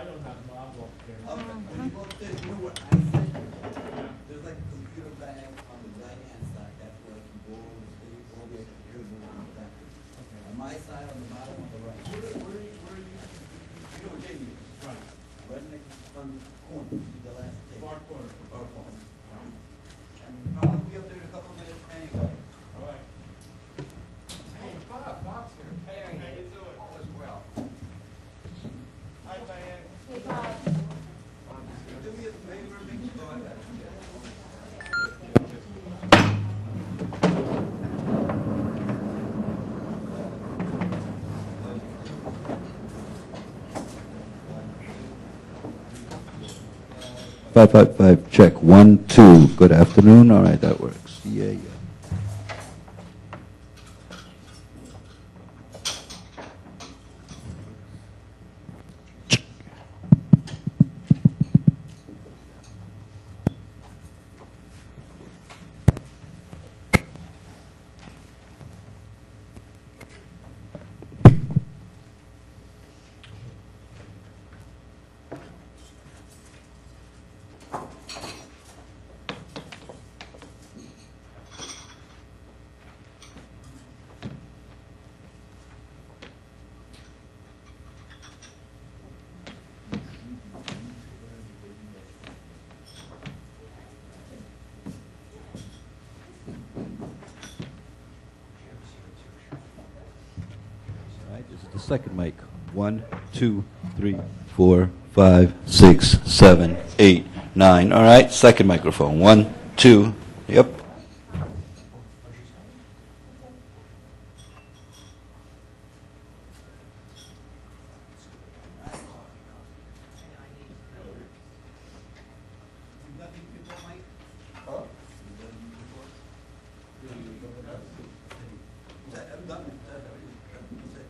don't have them, I'll walk there. Okay, when you go upstairs, you know what I said? There's like a computer bag on the right-hand side, that's where the keyboard, all the computers are on the back. On my side, on the bottom, on the right. Where are you, you know where Jamie is? Right. Right next, on the corner, the last table. Far corner. Far corner. And I'll be up there in a couple of minutes anyway. All right. Hey, Bob's here. Hey, how you doing? All is well. Hi, Diane. Hey, Bob. Do me a favor, make sure I got you. Five, check. 1, 2. Good afternoon. All right, that works. Yeah. All right, this is the second mic. 1, 2, 3, 4, 5, 6, 7, 8, 9. All right, second microphone. 1, 2. Yep. You got me before, Mike? Huh? You got me before? I'm done. That's it.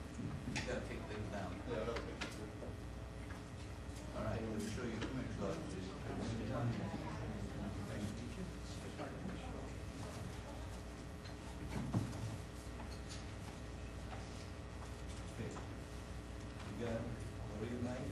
You gotta take things down. All right, let me show you. You got it? What do you like?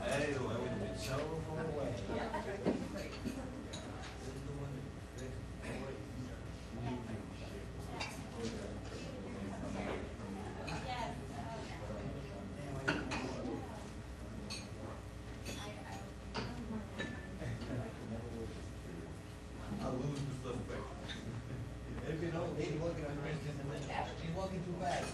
Hey, well, it's so far away. I'll lose the suspect. If you know, lady walking on her, she's walking too fast.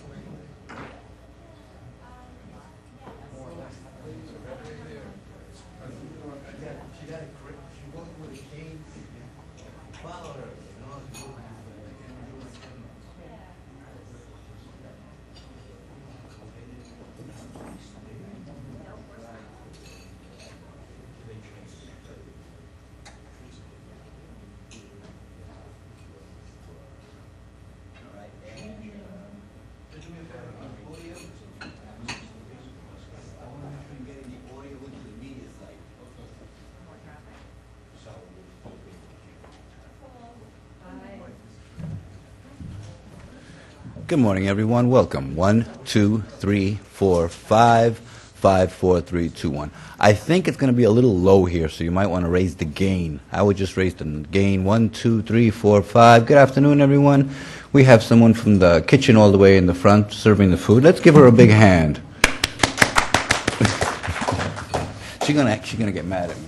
Yeah, she got it correct. She walked with a cane. Follow her. You know, she's walking too fast. All right, and just do me a favor, on the audio. I want to make sure you're getting the audio into the media site. So. Good morning, everyone. Welcome. 1, 2, 3, 4, 5, 5, 4, 3, 2, 1. I think it's going to be a little low here, so you might want to raise the gain. I would just raise the gain. 1, 2, 3, 4, 5. Good afternoon, everyone. We have someone from the kitchen all the way in the front serving the food. Let's give her a big hand. She's gonna get mad at me.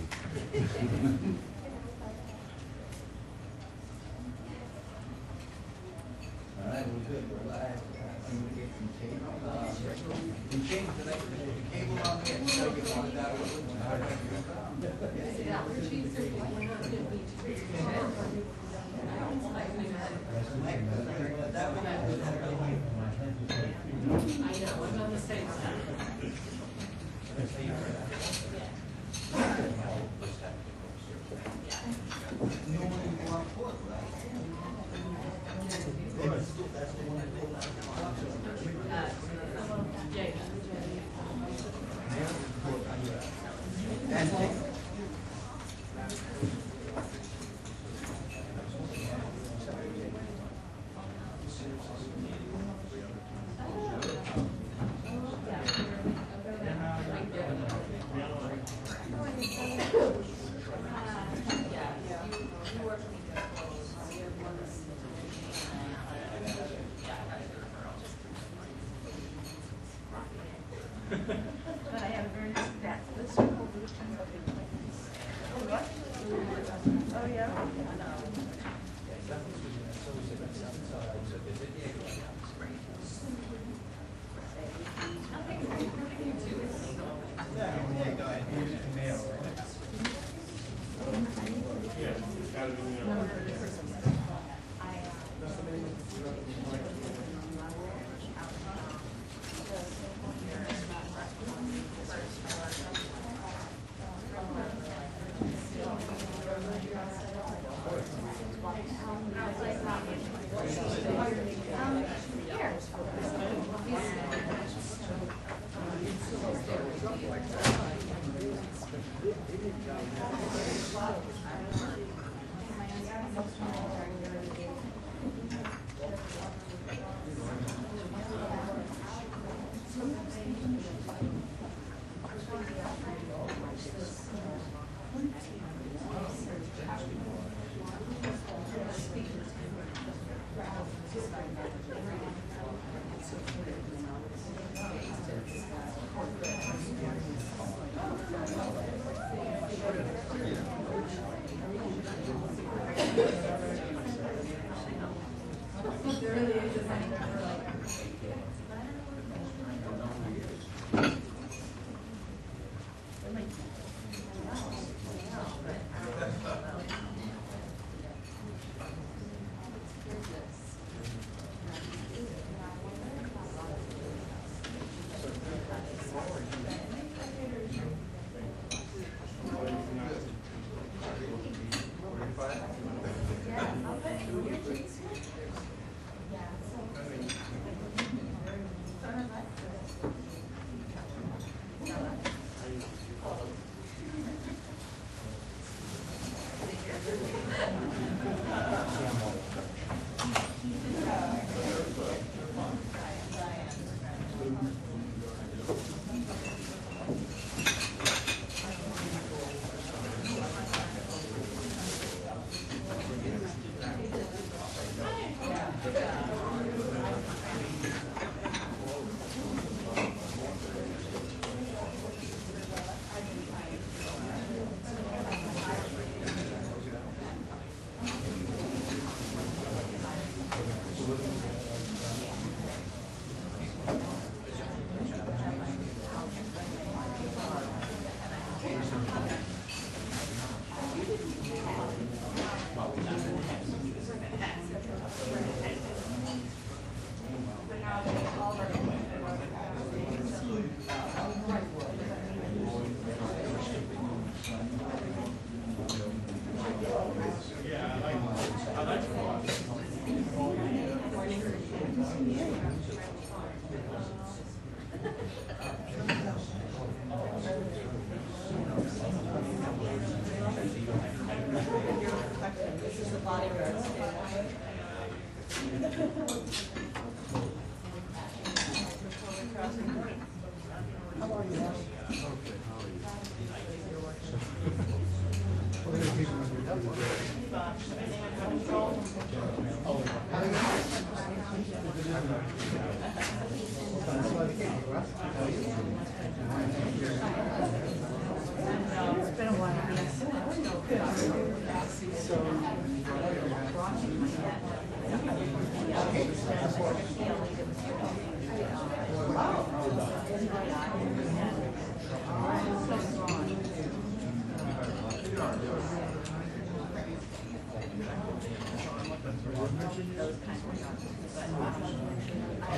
All right, we're good, we're live. I'm gonna get some cable. Some cable, the cable on there, so I can find out what But I have a very nice back. Oh, yeah?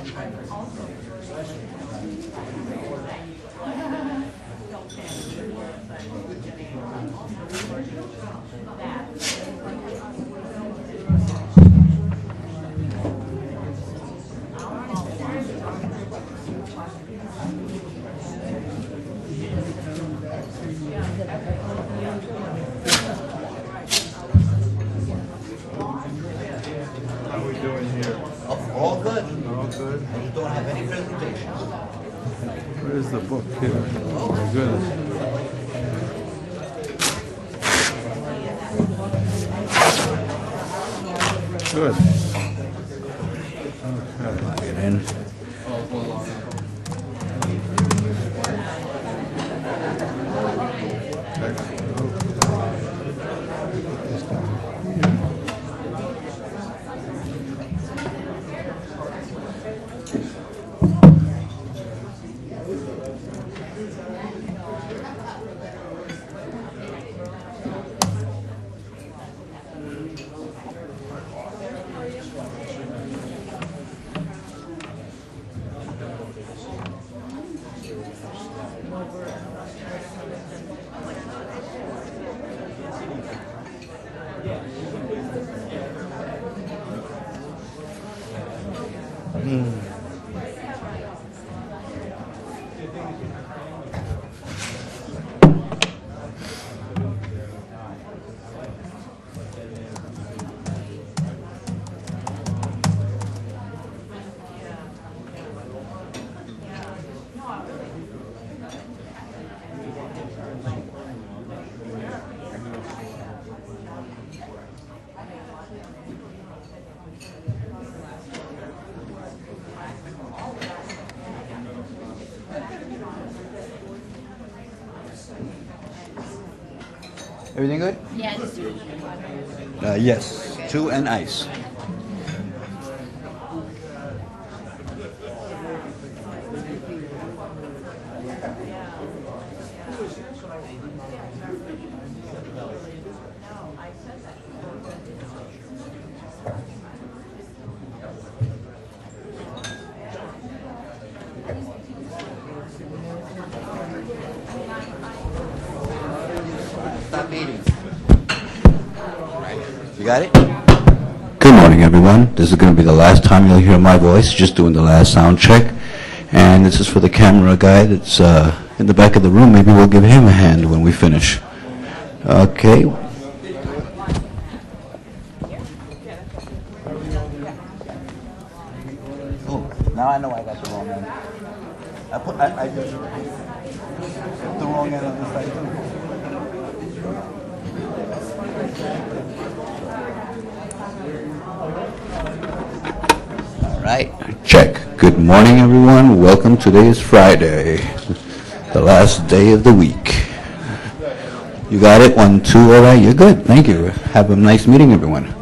How are we doing here? All good. All good. You don't have any presentation. Where's the book here? Oh my goodness. Good. Okay. Get in. Everything good? Yeah, just Yes. 2 and ice. Stop eating. You got it? Good morning, everyone. This is going to be the last time you'll hear my voice, just doing the last sound check. And this is for the camera guy that's in the back of the room. Maybe we'll give him a hand when we finish. Okay. Oh, now I know I got the wrong end. I did the wrong end on this side, too. All right, check. Good morning, everyone. Welcome. Today is Friday, the last day of the week. You got it? 1, 2. All right, you're good. Thank you. Have a nice meeting, everyone.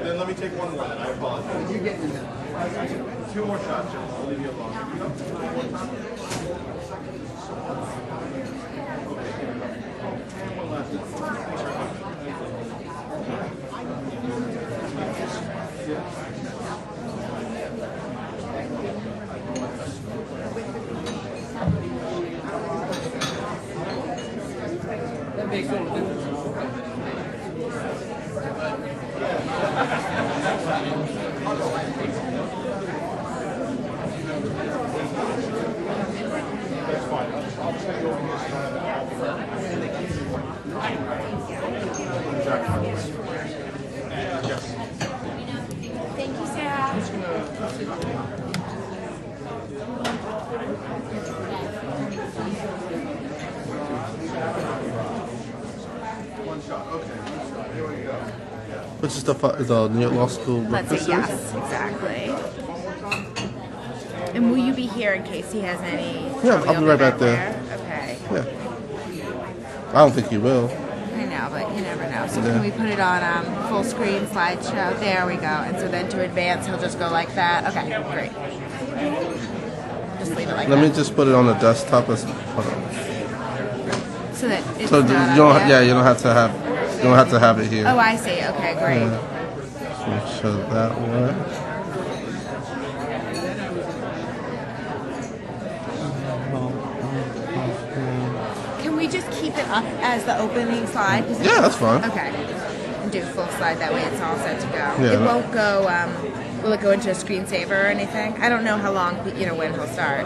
Then let me take one more. Then I apologize. You're getting it. Two more shots, Jim. I'll leave you alone. One last. That makes all the difference. Thank you, Sarah. One shot. Okay. Here we go. Which is the New York Law School Let's breakfast see, series? yes, exactly. And will you be here in case he has any? Yeah, or I'll be you'll right back there. Okay. Yeah. I don't think you will. I know, but you never know. So Yeah. can we put it on full screen slideshow? There we go. And so then to advance, he'll just go like that. Okay, great. Just leave it like Let that. me just put it on the desktop. Hold on. So that it's So not you up don't, there? yeah, you don't have to have it here. Oh, I see. Okay, great. Yeah. So that one. Can we just keep it up as the opening slide? 'Cause Yeah, that's fine. Okay. And do full slide, that way it's all set to go. Yeah, It no- won't go, will it go into a screensaver or anything? I don't know how long, when he'll start.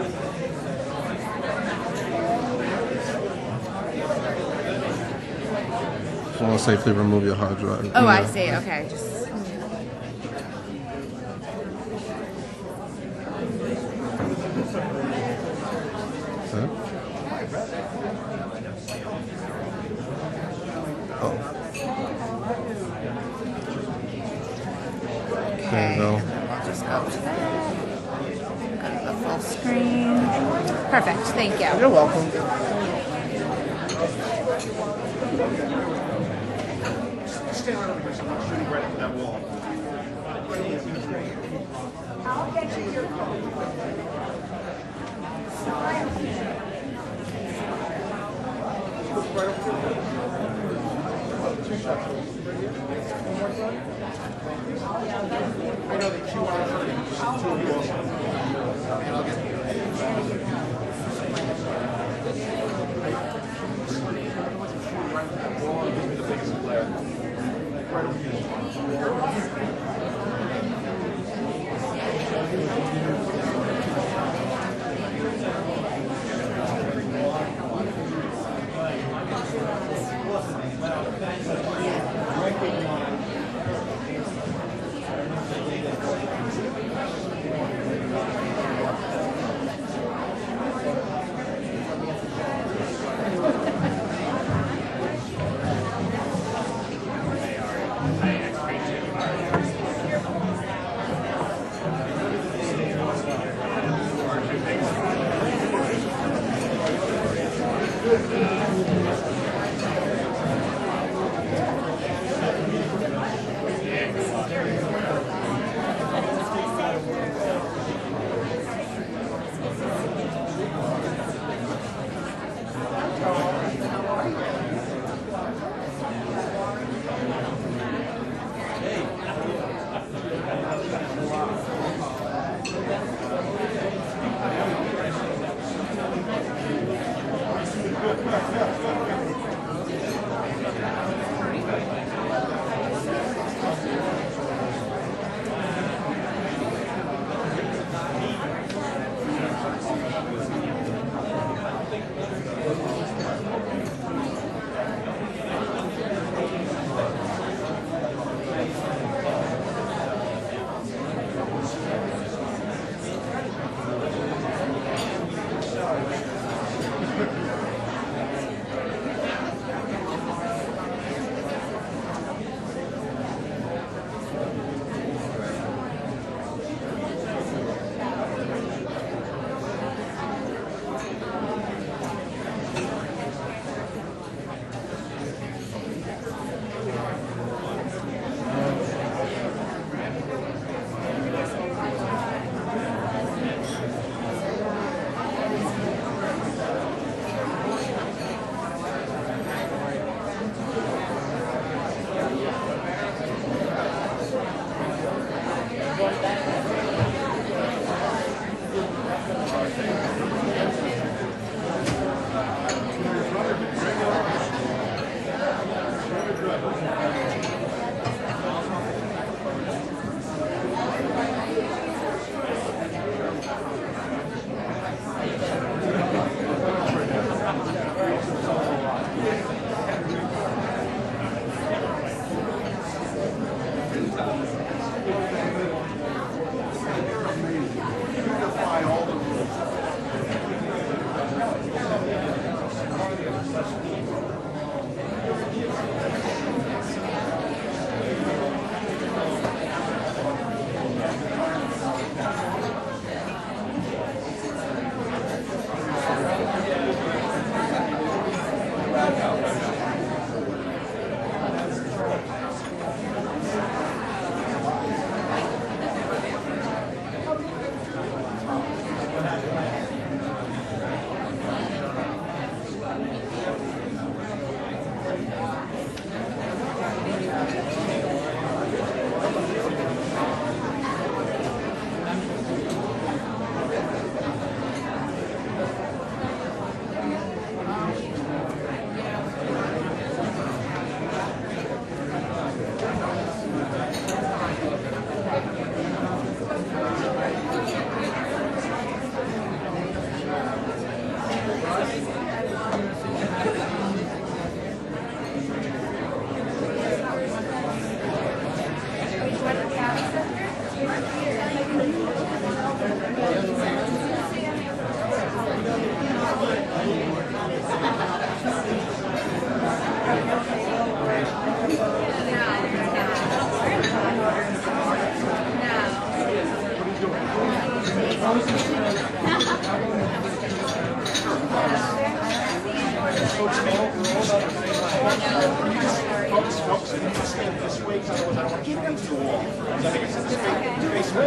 Just want to safely remove your hard drive. Oh, I Yeah. see. Okay. Just. Huh? Oh. There you go. And then we'll just go to that. Go to the full screen. Perfect. Thank you. You're welcome. Stay right over here, so I'm not shooting right into that wall. I know that you want to just two of you also. And I'll get the biggest glare. Right over here. Folks, if you just stand this way, because otherwise I don't want you to run into the wall. Does that make sense? Face me.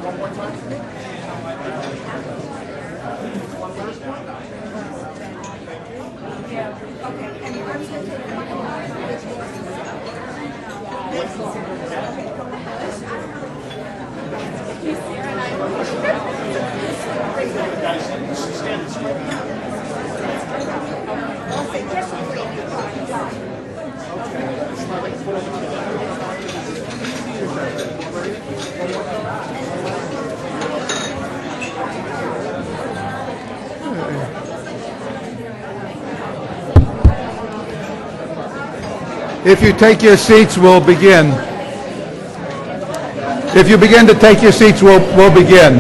One more time. If you take your seats, we'll begin. If you begin to take your seats, we'll begin.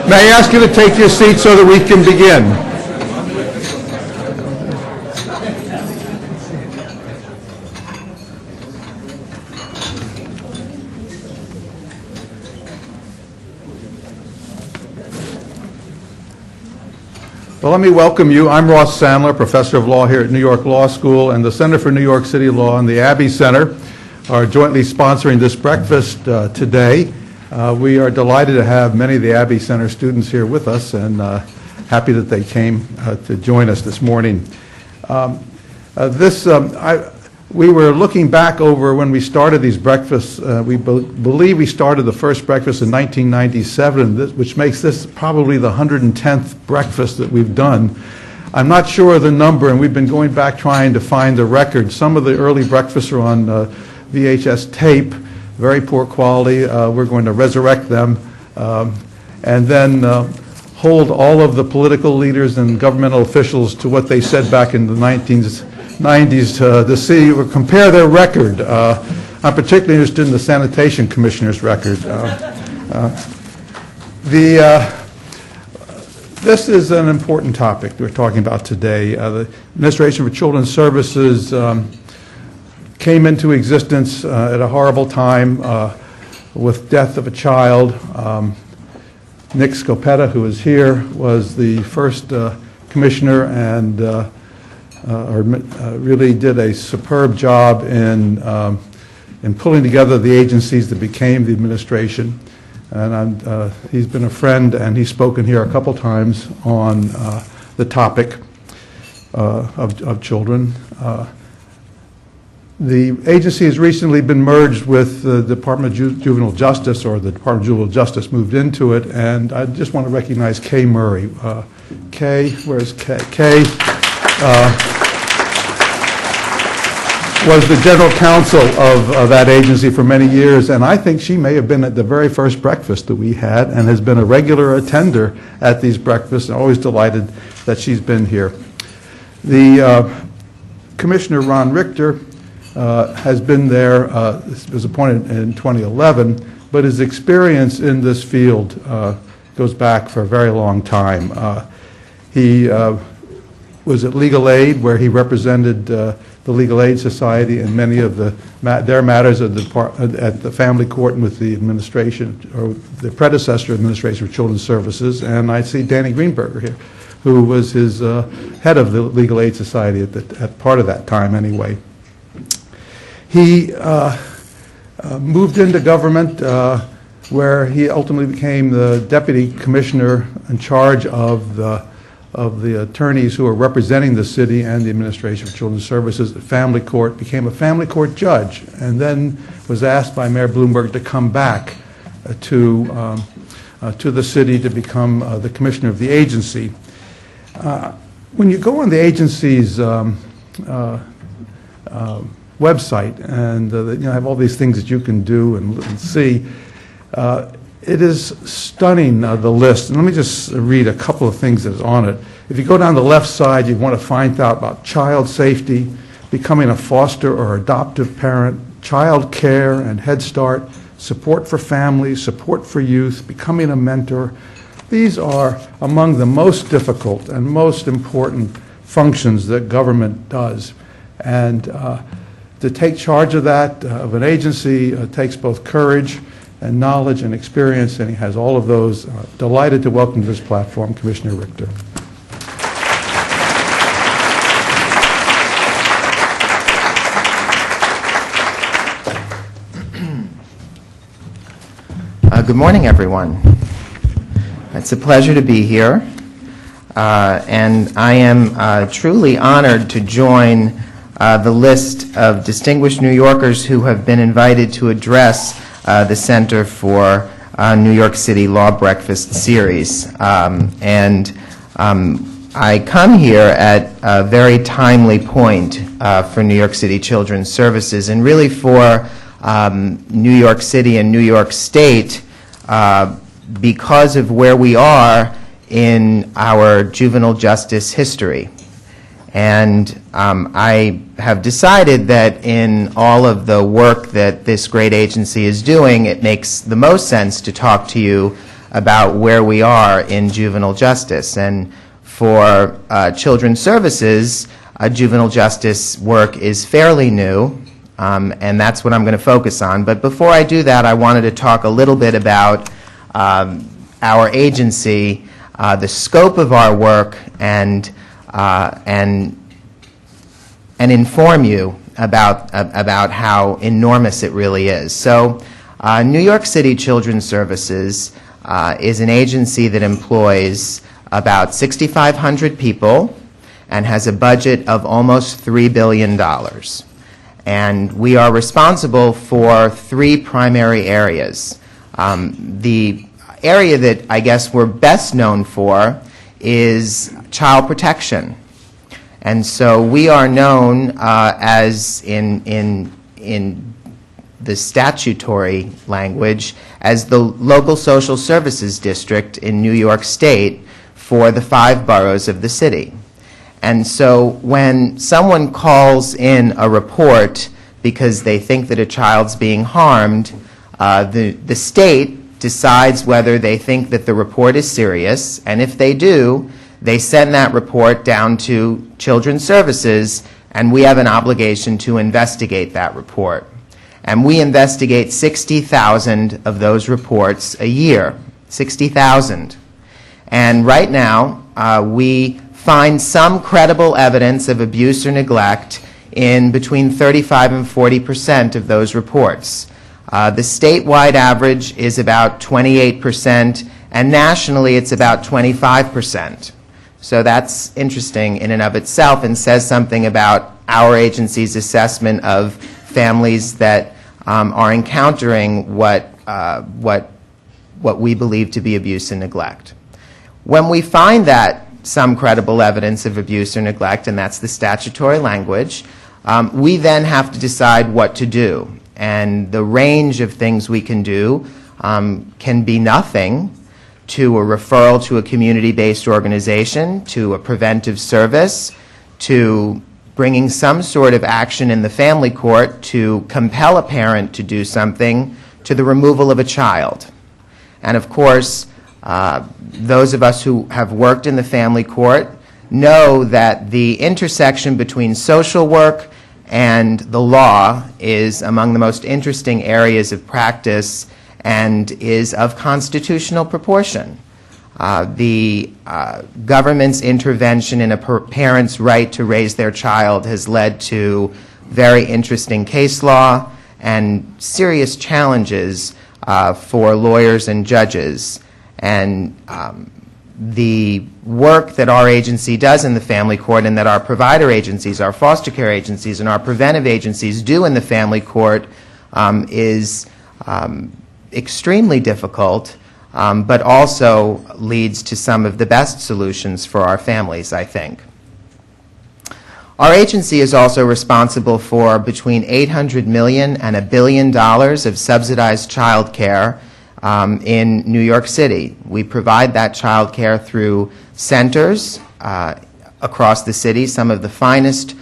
May I ask you to take your seats so that we can begin? Well, let me welcome you. I'm Ross Sandler, professor of law here at New York Law School, and the Center for New York City Law and the Abbey Center are jointly sponsoring this breakfast today. We are delighted to have many of the Abbey Center students here with us, and happy that they came to join us this morning. We were looking back over when we started these breakfasts. We believe we started the first breakfast in 1997, which makes this probably the 110th breakfast that we've done. I'm not sure of the number, and we've been going back trying to find the record. Some of the early breakfasts are on VHS tape, very poor quality. We're going to resurrect them, and then hold all of the political leaders and governmental officials to what they said back in the 1990s to see or compare their record. I'm particularly interested in the Sanitation Commissioner's record. This is an important topic we're talking about today. The Administration for Children's Services came into existence at a horrible time with death of a child. Nick Scopetta, who is here, was the first commissioner and really did a superb job in pulling together the agencies that became the administration. And he's been a friend, and he's spoken here a couple times on the topic of children. The agency has recently been merged with the Department of Juvenile Justice, or the Department of Juvenile Justice moved into it, and I just want to recognize Kay Murray. Kay, where's Kay? Kay was the general counsel of that agency for many years, and I think she may have been at the very first breakfast that we had and has been a regular attender at these breakfasts, and always delighted that she's been here. The Commissioner Ron Richter has been there, was appointed in 2011, but his experience in this field goes back for a very long time. He was at Legal Aid, where he represented the Legal Aid Society in many of their matters at the family court and with the administration, or the predecessor administration for Children's Services. And I see Danny Greenberger here, who was his head of the Legal Aid Society at part of that time anyway. He moved into government where he ultimately became the deputy commissioner in charge of the attorneys who are representing the city and the Administration for Children's Services at family court, became a family court judge, and then was asked by Mayor Bloomberg to come back to the city to become the commissioner of the agency. When you go on the agency's website and have all these things that you can do and see, it is stunning, the list. And let me just read a couple of things that is on it. If you go down the left side, you want to find out about child safety, becoming a foster or adoptive parent, child care and Head Start, support for families, support for youth, becoming a mentor. These are among the most difficult and most important functions that government does. And to take charge of that, of an agency, takes both courage and knowledge and experience, and he has all of those. Delighted to welcome to this platform Commissioner Richter. Good morning, everyone. It's a pleasure to be here, and I am truly honored to join the list of distinguished New Yorkers who have been invited to address the Center for New York City Law Breakfast Series. I come here at a very timely point for New York City Children's Services, and really for New York City and New York State, because of where we are in our juvenile justice history. And I have decided that in all of the work that this great agency is doing, it makes the most sense to talk to you about where we are in juvenile justice. And for Children's Services, juvenile justice work is fairly new, and that's what I'm going to focus on. But before I do that, I wanted to talk a little bit about our agency, the scope of our work, and inform you about how enormous it really is. So, New York City Children's Services is an agency that employs about 6,500 people and has a budget of almost $3 billion. And we are responsible for three primary areas. The area that I guess we're best known for is child protection. And so we are known as, in the statutory language, as the local social services district in New York State for the 5 boroughs of the city. And so when someone calls in a report because they think that a child's being harmed, the state decides whether they think that the report is serious, and if they do, they send that report down to Children's Services, and we have an obligation to investigate that report. And we investigate 60,000 of those reports a year, 60,000. And right now, we find some credible evidence of abuse or neglect in between 35 and 40% of those reports. The statewide average is about 28%, and nationally it's about 25%. So that's interesting in and of itself and says something about our agency's assessment of families that are encountering what we believe to be abuse and neglect. When we find that some credible evidence of abuse or neglect, and that's the statutory language, we then have to decide what to do. And the range of things we can do can be nothing to a referral to a community-based organization, to a preventive service, to bringing some sort of action in the family court to compel a parent to do something, to the removal of a child. And of course, those of us who have worked in the family court know that the intersection between social work and the law is among the most interesting areas of practice and is of constitutional proportion. The government's intervention in a parent's right to raise their child has led to very interesting case law and serious challenges for lawyers and judges. And the work that our agency does in the family court and that our provider agencies, our foster care agencies, and our preventive agencies do in the family court is extremely difficult but also leads to some of the best solutions for our families, I think. Our agency is also responsible for between $800 million and $1 billion of subsidized child care in New York City. We provide that child care through centers across the city. Some of the finest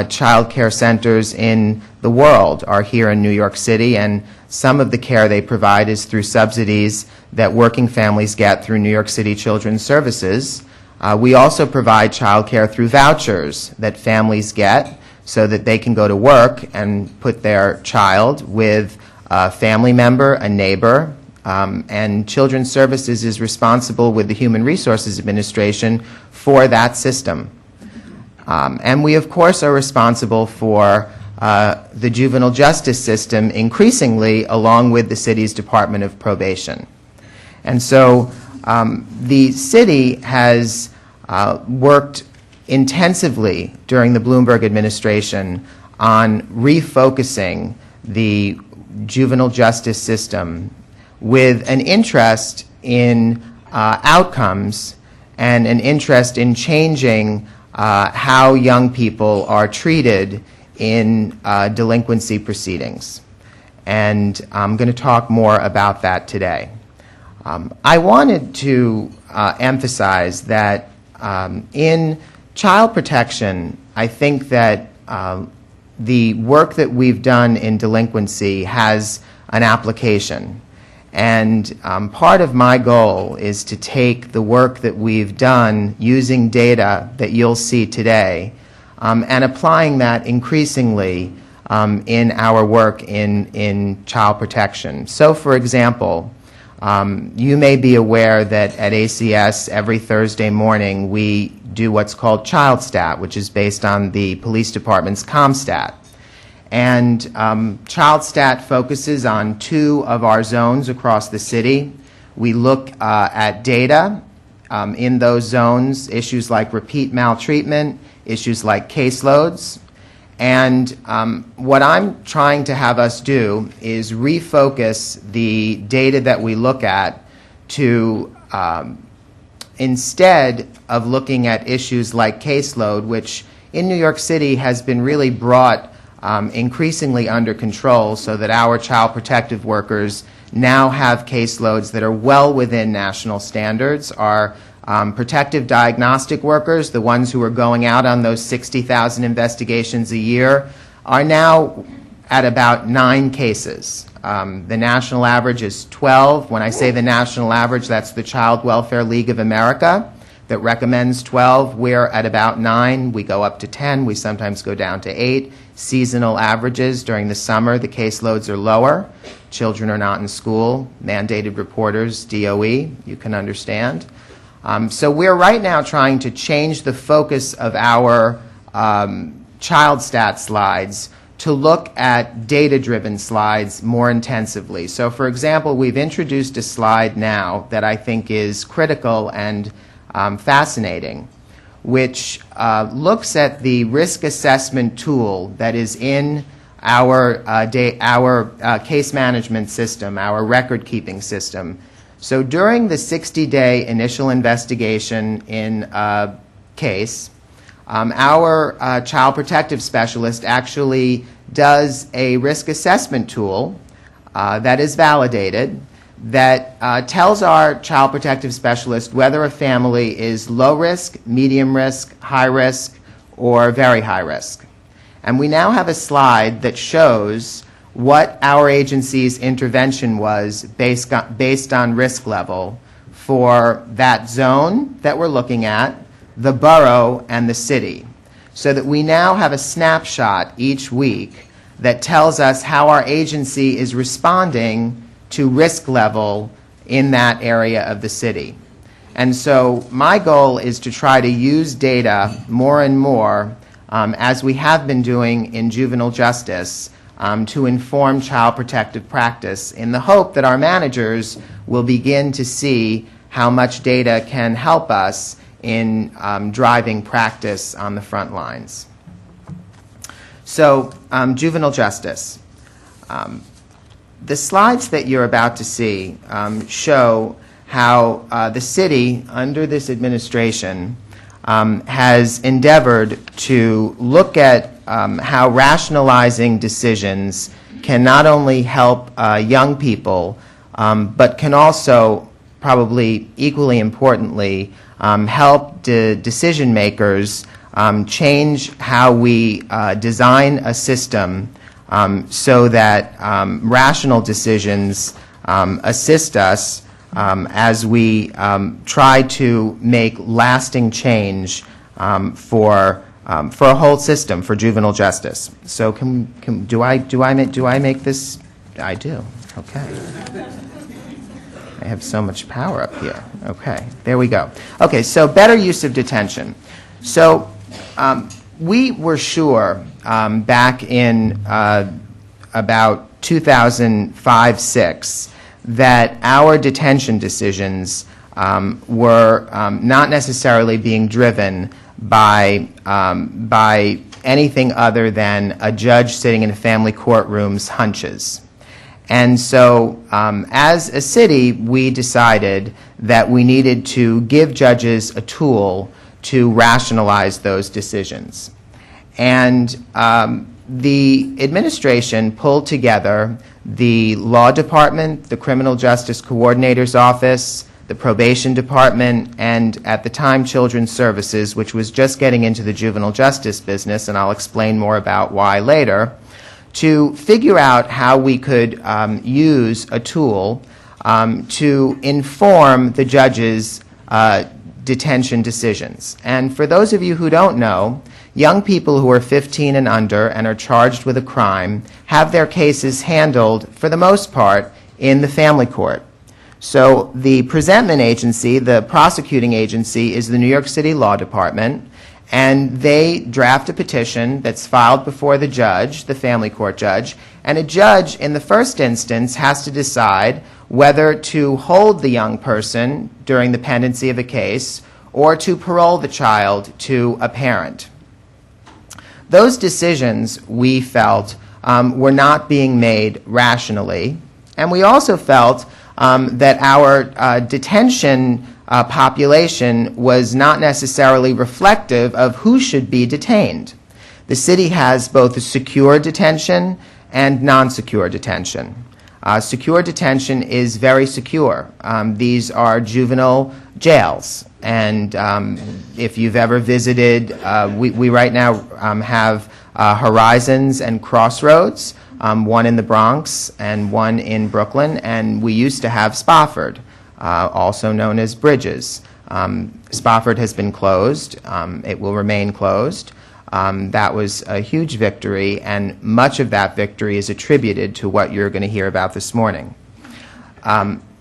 child care centers in the world are here in New York City, and some of the care they provide is through subsidies that working families get through New York City Children's Services. We also provide child care through vouchers that families get so that they can go to work and put their child with a family member, a neighbor, and Children's Services is responsible with the Human Resources Administration for that system. And we, of course, are responsible for the juvenile justice system increasingly along with the city's Department of Probation. And so the city has worked intensively during the Bloomberg administration on refocusing the juvenile justice system with an interest in outcomes and an interest in changing how young people are treated in delinquency proceedings. And I'm going to talk more about that today. I wanted to emphasize that in child protection, I think that the work that we've done in delinquency has an application. And part of my goal is to take the work that we've done using data that you'll see today and applying that increasingly in our work in child protection. So, for example, you may be aware that at ACS every Thursday morning we do what's called ChildStat, which is based on the police department's ComStat. And ChildStat focuses on 2 of our zones across the city. We look at data in those zones, issues like repeat maltreatment, issues like caseloads. And what I'm trying to have us do is refocus the data that we look at to, instead of looking at issues like caseload, which in New York City has been really brought increasingly under control so that our child protective workers now have caseloads that are well within national standards. Our protective diagnostic workers, the ones who are going out on those 60,000 investigations a year, are now at about 9 cases. The national average is 12. When I say the national average, that's the Child Welfare League of America that recommends 12. We're at about 9. We go up to 10. We sometimes go down to 8. Seasonal averages during the summer, the caseloads are lower. Children are not in school. Mandated reporters, DOE, you can understand. So we're right now trying to change the focus of our child stat slides to look at data-driven slides more intensively. So, for example, we've introduced a slide now that I think is critical and fascinating, which looks at the risk assessment tool that is in our case management system, our record-keeping system. So during the 60-day initial investigation in a case, our child protective specialist actually does a risk assessment tool that is validated that tells our child protective specialist whether a family is low risk, medium risk, high risk, or very high risk. And we now have a slide that shows what our agency's intervention was based on risk level for that zone that we're looking at, the borough, and the city, so that we now have a snapshot each week that tells us how our agency is responding to risk level in that area of the city. And so my goal is to try to use data more and more, as we have been doing in juvenile justice, to inform child protective practice in the hope that our managers will begin to see how much data can help us in driving practice on the front lines. So, juvenile justice. The slides that you're about to see show how the city, under this administration, has endeavored to look at how rationalizing decisions can not only help young people, but can also, probably equally importantly, help decision makers change how we design a system so that rational decisions assist us as we try to make lasting change for a whole system for juvenile justice. So do I make this? I do. Okay. I have so much power up here. Okay, there we go. Okay, so better use of detention. So we were sure back in about 2005-06 that our detention decisions were not necessarily being driven by anything other than a judge sitting in a family courtroom's hunches. And so as a city, we decided that we needed to give judges a tool to rationalize those decisions. And the administration pulled together the law department, the criminal justice coordinator's office, the probation department, and at the time children's services, which was just getting into the juvenile justice business, and I'll explain more about why later, to figure out how we could use a tool to inform the judges' detention decisions. And for those of you who don't know, young people who are 15 and under and are charged with a crime have their cases handled, for the most part, in the family court. So the presentment agency, the prosecuting agency, is the New York City Law Department, and they draft a petition that's filed before the judge, the family court judge, and a judge in the first instance has to decide whether to hold the young person during the pendency of a case or to parole the child to a parent. Those decisions, we felt, were not being made rationally, and we also felt that our detention population was not necessarily reflective of who should be detained. The city has both a secure detention and non-secure detention. Secure detention is very secure. These are juvenile jails, and if you've ever visited, we right now have Horizons and Crossroads, one in the Bronx and one in Brooklyn, and we used to have Spofford, also known as Bridges. Spofford has been closed. It will remain closed. That was a huge victory, and much of that victory is attributed to what you're going to hear about this morning.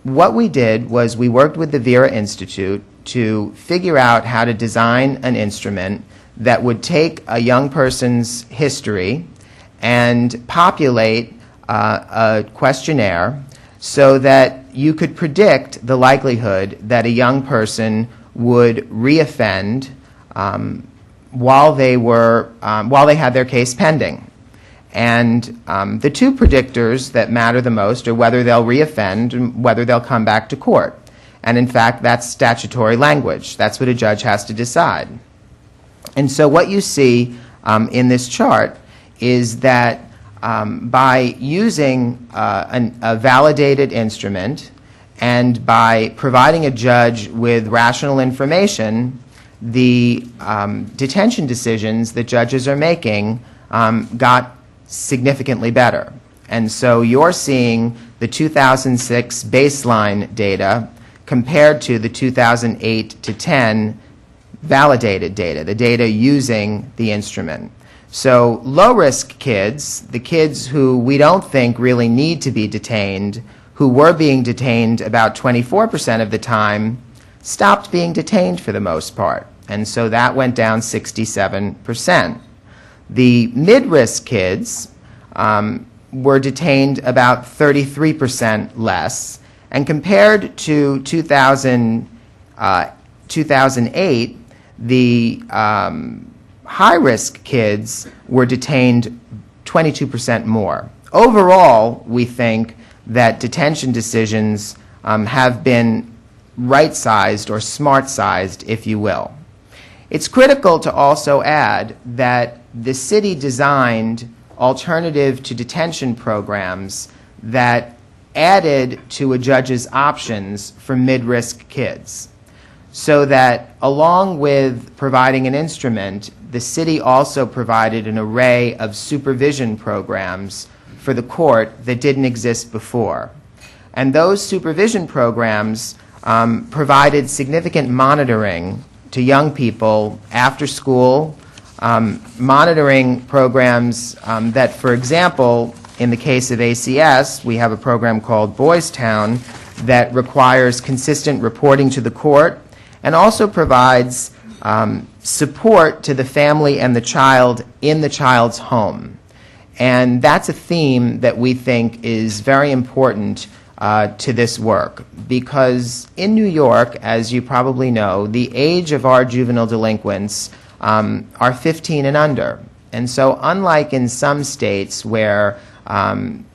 What we did was we worked with the Vera Institute to figure out how to design an instrument that would take a young person's history and populate a questionnaire so that you could predict the likelihood that a young person would reoffend while they had their case pending. And the two predictors that matter the most are whether they'll reoffend and whether they'll come back to court. And in fact, that's statutory language. That's what a judge has to decide. And so what you see in this chart is that by using a validated instrument and by providing a judge with rational information, the detention decisions that judges are making got significantly better. And so you're seeing the 2006 baseline data compared to the 2008 to 10 validated data, the data using the instrument. So low-risk kids, the kids who we don't think really need to be detained, who were being detained about 24% of the time, stopped being detained for the most part. And so that went down 67%. The mid-risk kids were detained about 33% less. And compared to 2008, the high-risk kids were detained 22% more. Overall, we think that detention decisions have been right-sized or smart-sized, if you will. It's critical to also add that the city designed alternative to detention programs that added to a judge's options for mid-risk kids, so that along with providing an instrument, the city also provided an array of supervision programs for the court that didn't exist before. And those supervision programs provided significant monitoring to young people after school, monitoring programs that, for example, in the case of ACS, we have a program called Boys Town that requires consistent reporting to the court and also provides support to the family and the child in the child's home. And that's a theme that we think is very important to this work, because in New York, as you probably know, the age of our juvenile delinquents are 15 and under. And so unlike in some states where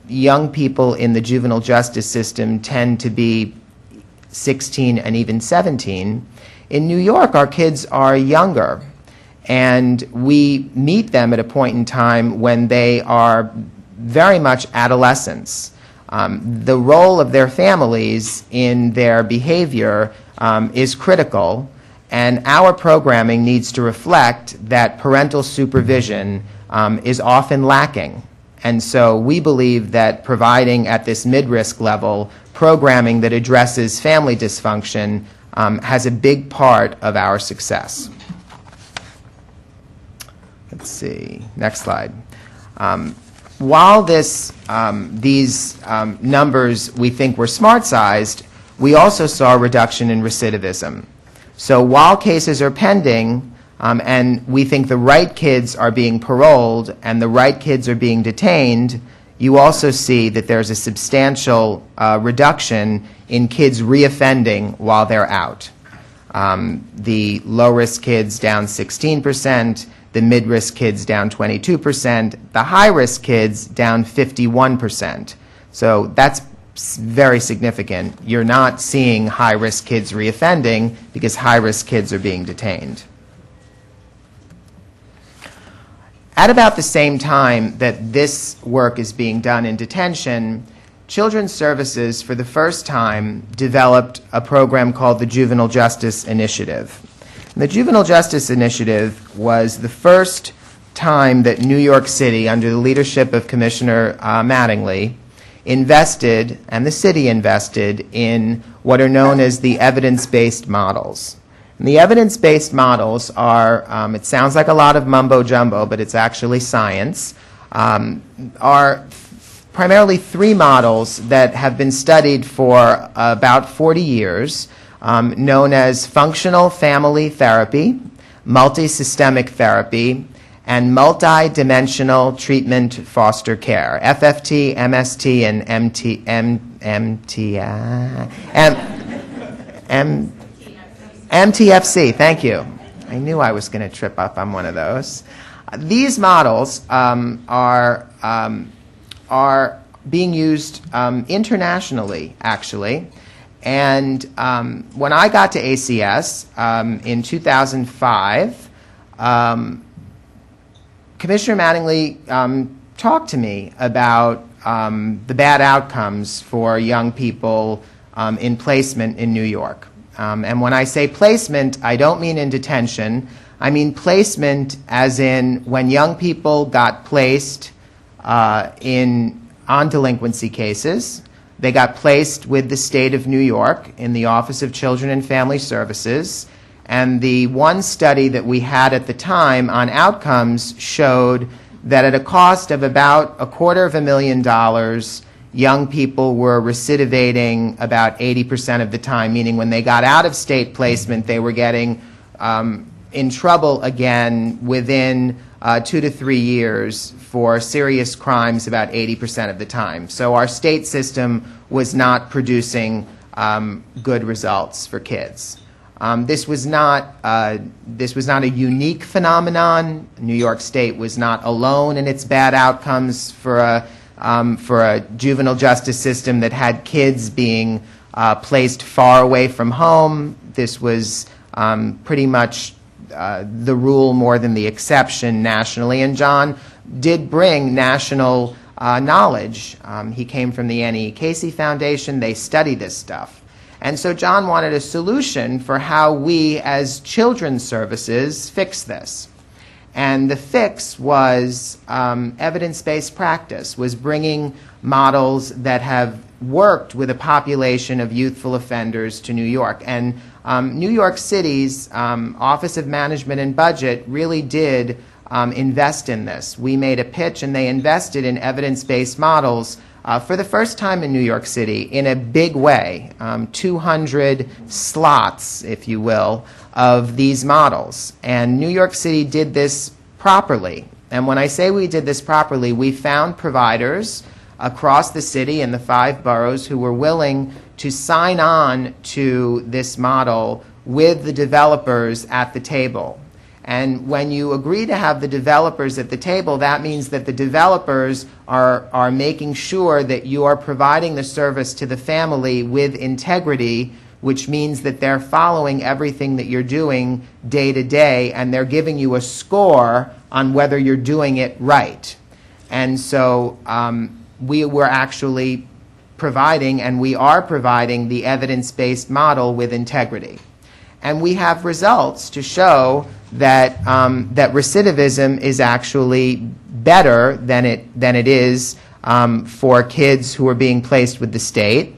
young people in the juvenile justice system tend to be 16 and even 17, in New York our kids are younger, and we meet them at a point in time when they are very much adolescents. The role of their families in their behavior is critical, and our programming needs to reflect that parental supervision is often lacking. And so we believe that providing at this mid-risk level programming that addresses family dysfunction has a big part of our success. Let's see, next slide. While these numbers we think were smart-sized, we also saw a reduction in recidivism. So while cases are pending, and we think the right kids are being paroled and the right kids are being detained, you also see that there's a substantial reduction in kids reoffending while they're out. The low-risk kids down 16%, the mid-risk kids down 22%, the high-risk kids down 51%. So that's very significant. You're not seeing high-risk kids reoffending because high-risk kids are being detained. At about the same time that this work is being done in detention, Children's Services, for the first time, developed a program called the Juvenile Justice Initiative. And the Juvenile Justice Initiative was the first time that New York City, under the leadership of Commissioner Mattingly, invested, and the city invested, in what are known as the evidence-based models. And the evidence-based models are, it sounds like a lot of mumbo-jumbo, but it's actually science, are primarily three models that have been studied for about 40 years, known as functional family therapy, multisystemic therapy, and multidimensional treatment foster care, FFT, MST, and MTFC, thank you. I knew I was going to trip up on one of those. These models are being used internationally, actually. And when I got to ACS in 2005, Commissioner Mattingly talked to me about the bad outcomes for young people in placement in New York. And when I say placement, I don't mean in detention. I mean placement as in when young people got placed on delinquency cases. They got placed with the state of New York in the Office of Children and Family Services. And the one study that we had at the time on outcomes showed that at a cost of about $250,000, young people were recidivating about 80% of the time, meaning when they got out of state placement, they were getting in trouble again within 2 to 3 years for serious crimes about 80% of the time. So our state system was not producing good results for kids. This was not a unique phenomenon. New York State was not alone in its bad outcomes for a juvenile justice system that had kids being placed far away from home. This was pretty much the rule more than the exception nationally, and John did bring national knowledge. He came from the Annie Casey Foundation. They study this stuff. And so John wanted a solution for how we as children's services fix this. And the fix was evidence-based practice, was bringing models that have worked with a population of youthful offenders to New York. And New York City's Office of Management and Budget really did invest in this. We made a pitch and they invested in evidence-based models for the first time in New York City in a big way, 200 slots, if you will, of these models. And New York City did this properly. And when I say we did this properly, we found providers across the city in the 5 boroughs who were willing to sign on to this model with the developers at the table. And when you agree to have the developers at the table, that means that the developers are making sure that you are providing the service to the family with integrity, which means that they're following everything that you're doing day to day, and they're giving you a score on whether you're doing it right. And so we were actually providing, and we are providing, the evidence-based model with integrity. And we have results to show that that recidivism is actually better than it is for kids who are being placed with the state,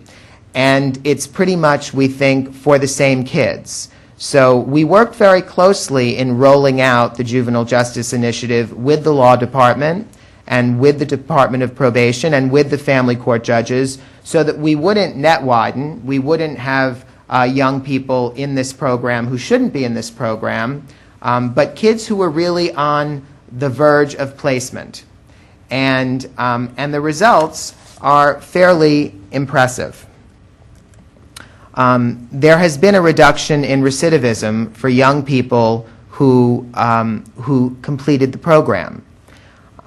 and it's pretty much, we think, for the same kids. So we worked very closely in rolling out the Juvenile Justice Initiative with the Law Department and with the Department of Probation and with the family court judges, so that we wouldn't net widen, we wouldn't have young people in this program who shouldn't be in this program, but kids who were really on the verge of placement. And the results are fairly impressive. There has been a reduction in recidivism for young people who completed the program.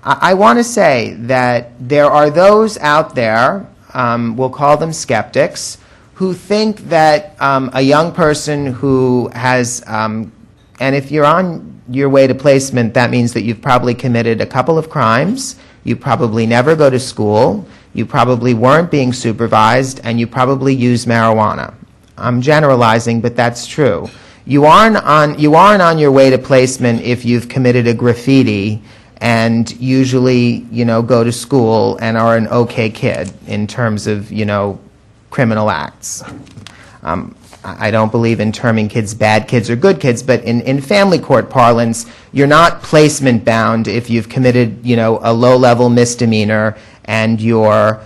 I want to say that there are those out there, we'll call them skeptics, who think that a young person who has, and if you're on your way to placement, that means that you've probably committed a couple of crimes, you probably never go to school, you probably weren't being supervised, and you probably use marijuana. I'm generalizing, but that's true. You aren't on your way to placement if you've committed a graffiti and usually, go to school and are an okay kid in terms of, criminal acts. I don't believe in terming kids bad kids or good kids, but in family court parlance, you're not placement bound if you've committed, a low-level misdemeanor and you're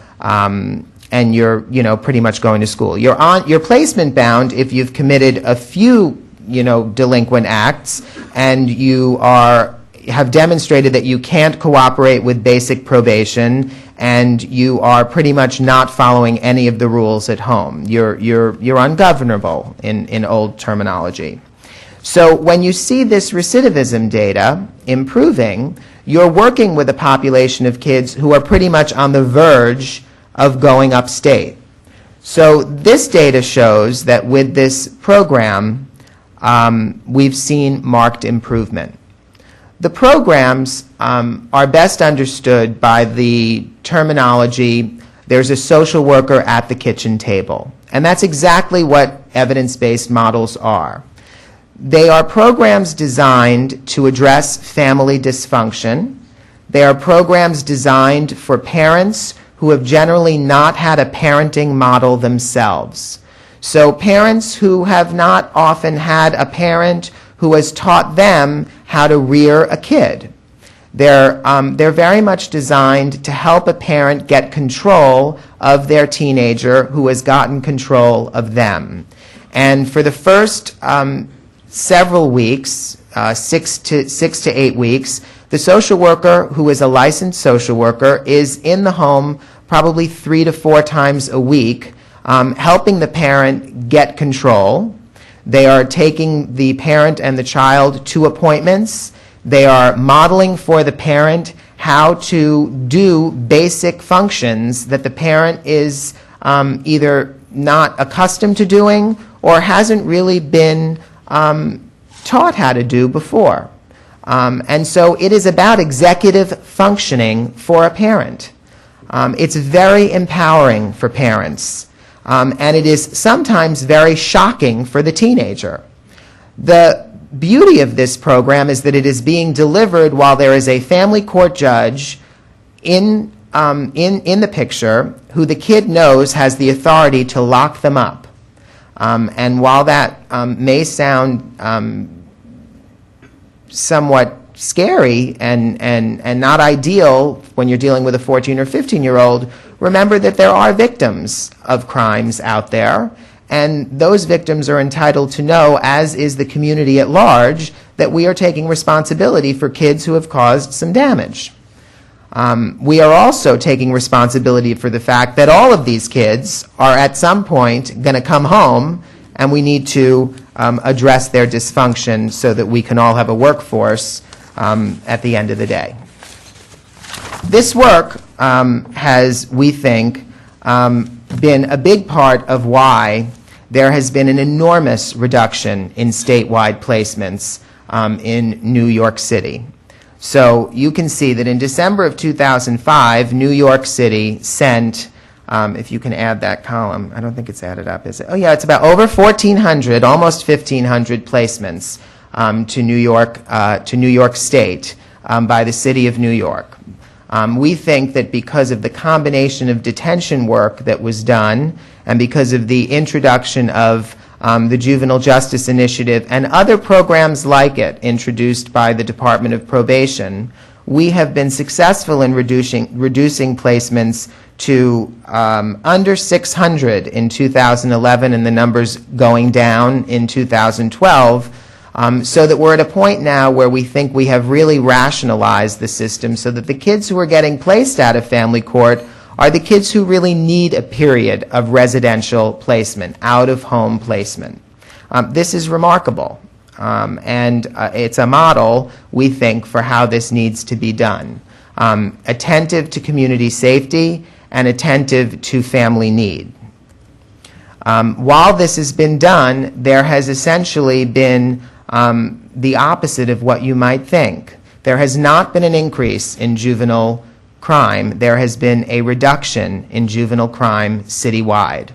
pretty much going to school. You're placement bound if you've committed a few, delinquent acts and you have demonstrated that you can't cooperate with basic probation and you are pretty much not following any of the rules at home. You're ungovernable in old terminology. So when you see this recidivism data improving, you're working with a population of kids who are pretty much on the verge of going upstate. So this data shows that with this program, we've seen marked improvement. The programs are best understood by the terminology, there's a social worker at the kitchen table. And that's exactly what evidence-based models are. They are programs designed to address family dysfunction. They are programs designed for parents who have generally not had a parenting model themselves. So parents who have not often had a parent who has taught them how to rear a kid. They're very much designed to help a parent get control of their teenager who has gotten control of them. And for the first several weeks, 6 to 8 weeks, the social worker, who is a licensed social worker, is in the home probably 3 to 4 times a week, helping the parent get control. They are taking the parent and the child to appointments. They are modeling for the parent how to do basic functions that the parent is either not accustomed to doing or hasn't really been taught how to do before. And so it is about executive functioning for a parent. It's very empowering for parents, and it is sometimes very shocking for the teenager. The beauty of this program is that it is being delivered while there is a family court judge in the picture who the kid knows has the authority to lock them up. And while that may sound somewhat scary and not ideal when you're dealing with a 14 or 15-year-old, remember that there are victims of crimes out there, and those victims are entitled to know, as is the community at large, that we are taking responsibility for kids who have caused some damage. We are also taking responsibility for the fact that all of these kids are at some point going to come home, and we need to address their dysfunction so that we can all have a workforce at the end of the day. This work has, we think, been a big part of why there has been an enormous reduction in statewide placements in New York City. So you can see that in December of 2005, New York City sent, if you can add that column, I don't think it's added up, is it? Oh yeah, it's about over 1,400, almost 1,500 placements to New York State by the City of New York. We think that because of the combination of detention work that was done and because of the introduction of the Juvenile Justice Initiative and other programs like it introduced by the Department of Probation, we have been successful in reducing placements to under 600 in 2011 and the numbers going down in 2012. So that we're at a point now where we think we have really rationalized the system so that the kids who are getting placed out of family court are the kids who really need a period of residential placement, out-of-home placement. This is remarkable, and it's a model, we think, for how this needs to be done. Attentive to community safety and attentive to family need. While this has been done, there has essentially been the opposite of what you might think. There has not been an increase in juvenile crime. There has been a reduction in juvenile crime citywide.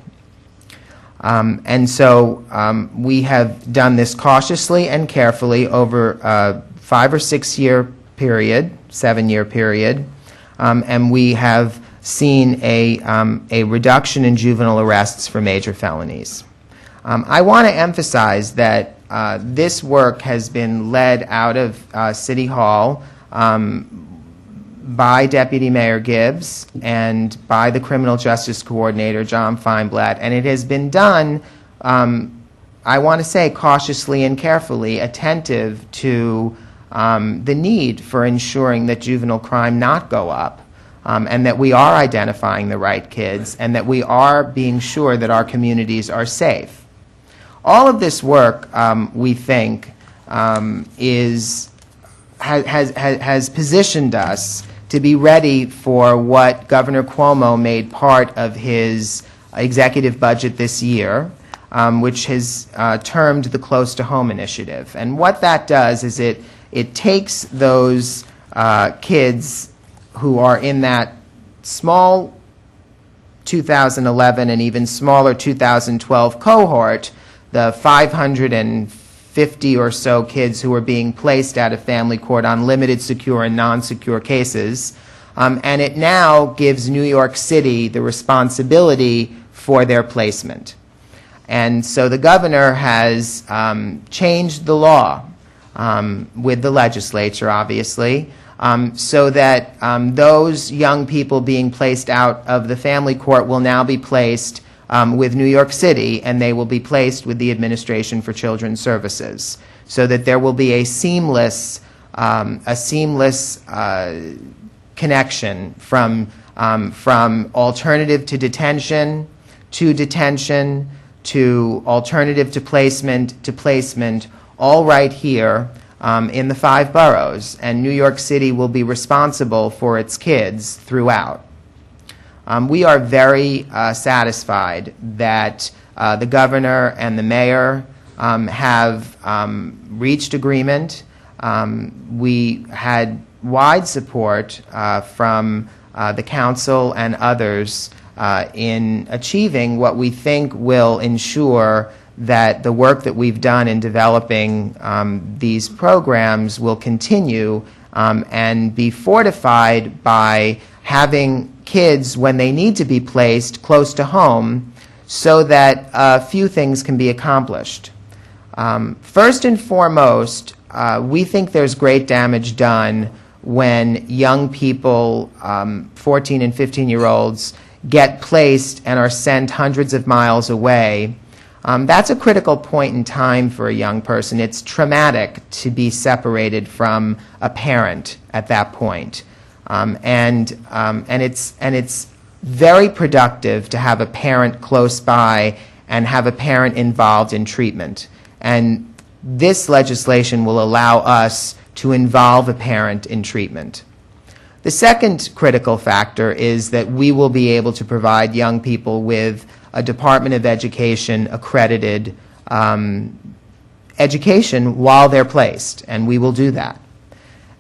And so we have done this cautiously and carefully over a 5 or 6 year period, 7-year period, and we have seen a reduction in juvenile arrests for major felonies. I want to emphasize that this work has been led out of City Hall by Deputy Mayor Gibbs and by the Criminal Justice Coordinator, John Feinblatt, and it has been done, I want to say, cautiously and carefully, attentive to the need for ensuring that juvenile crime not go up, and that we are identifying the right kids, and that we are being sure that our communities are safe. All of this work, we think, has positioned us to be ready for what Governor Cuomo made part of his executive budget this year, which has termed the Close to Home Initiative. And what that does is it takes those kids who are in that small 2011 and even smaller 2012 cohort, the 550 or so kids who are being placed out of family court on limited secure and non-secure cases, and it now gives New York City the responsibility for their placement. And so the governor has changed the law with the legislature, obviously, so that those young people being placed out of the family court will now be placed with New York City, and they will be placed with the Administration for Children's Services, so that there will be a seamless connection from alternative to detention, to alternative to placement, all right here in the 5 boroughs, and New York City will be responsible for its kids throughout. We are very satisfied that the governor and the mayor have reached agreement. We had wide support from the council and others in achieving what we think will ensure that the work that we've done in developing these programs will continue and be fortified by having kids, when they need to be placed, close to home so that a few things can be accomplished. First and foremost, we think there's great damage done when young people, 14 and 15-year-olds, get placed and are sent hundreds of miles away. That's a critical point in time for a young person. It's traumatic to be separated from a parent at that point. And it's very productive to have a parent close by and have a parent involved in treatment. And this legislation will allow us to involve a parent in treatment. The second critical factor is that we will be able to provide young people with a Department of Education accredited education while they're placed, and we will do that.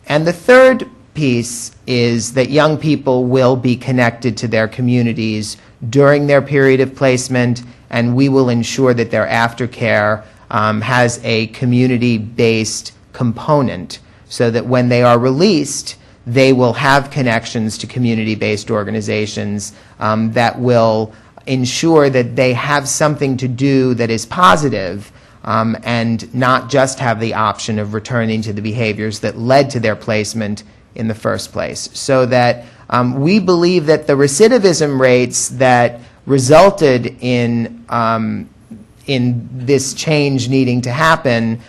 And the third piece is that young people will be connected to their communities during their period of placement, and we will ensure that their aftercare has a community-based component so that when they are released, they will have connections to community-based organizations that will ensure that they have something to do that is positive and not just have the option of returning to the behaviors that led to their placement in the first place. So that we believe that the recidivism rates that resulted in this change needing to happen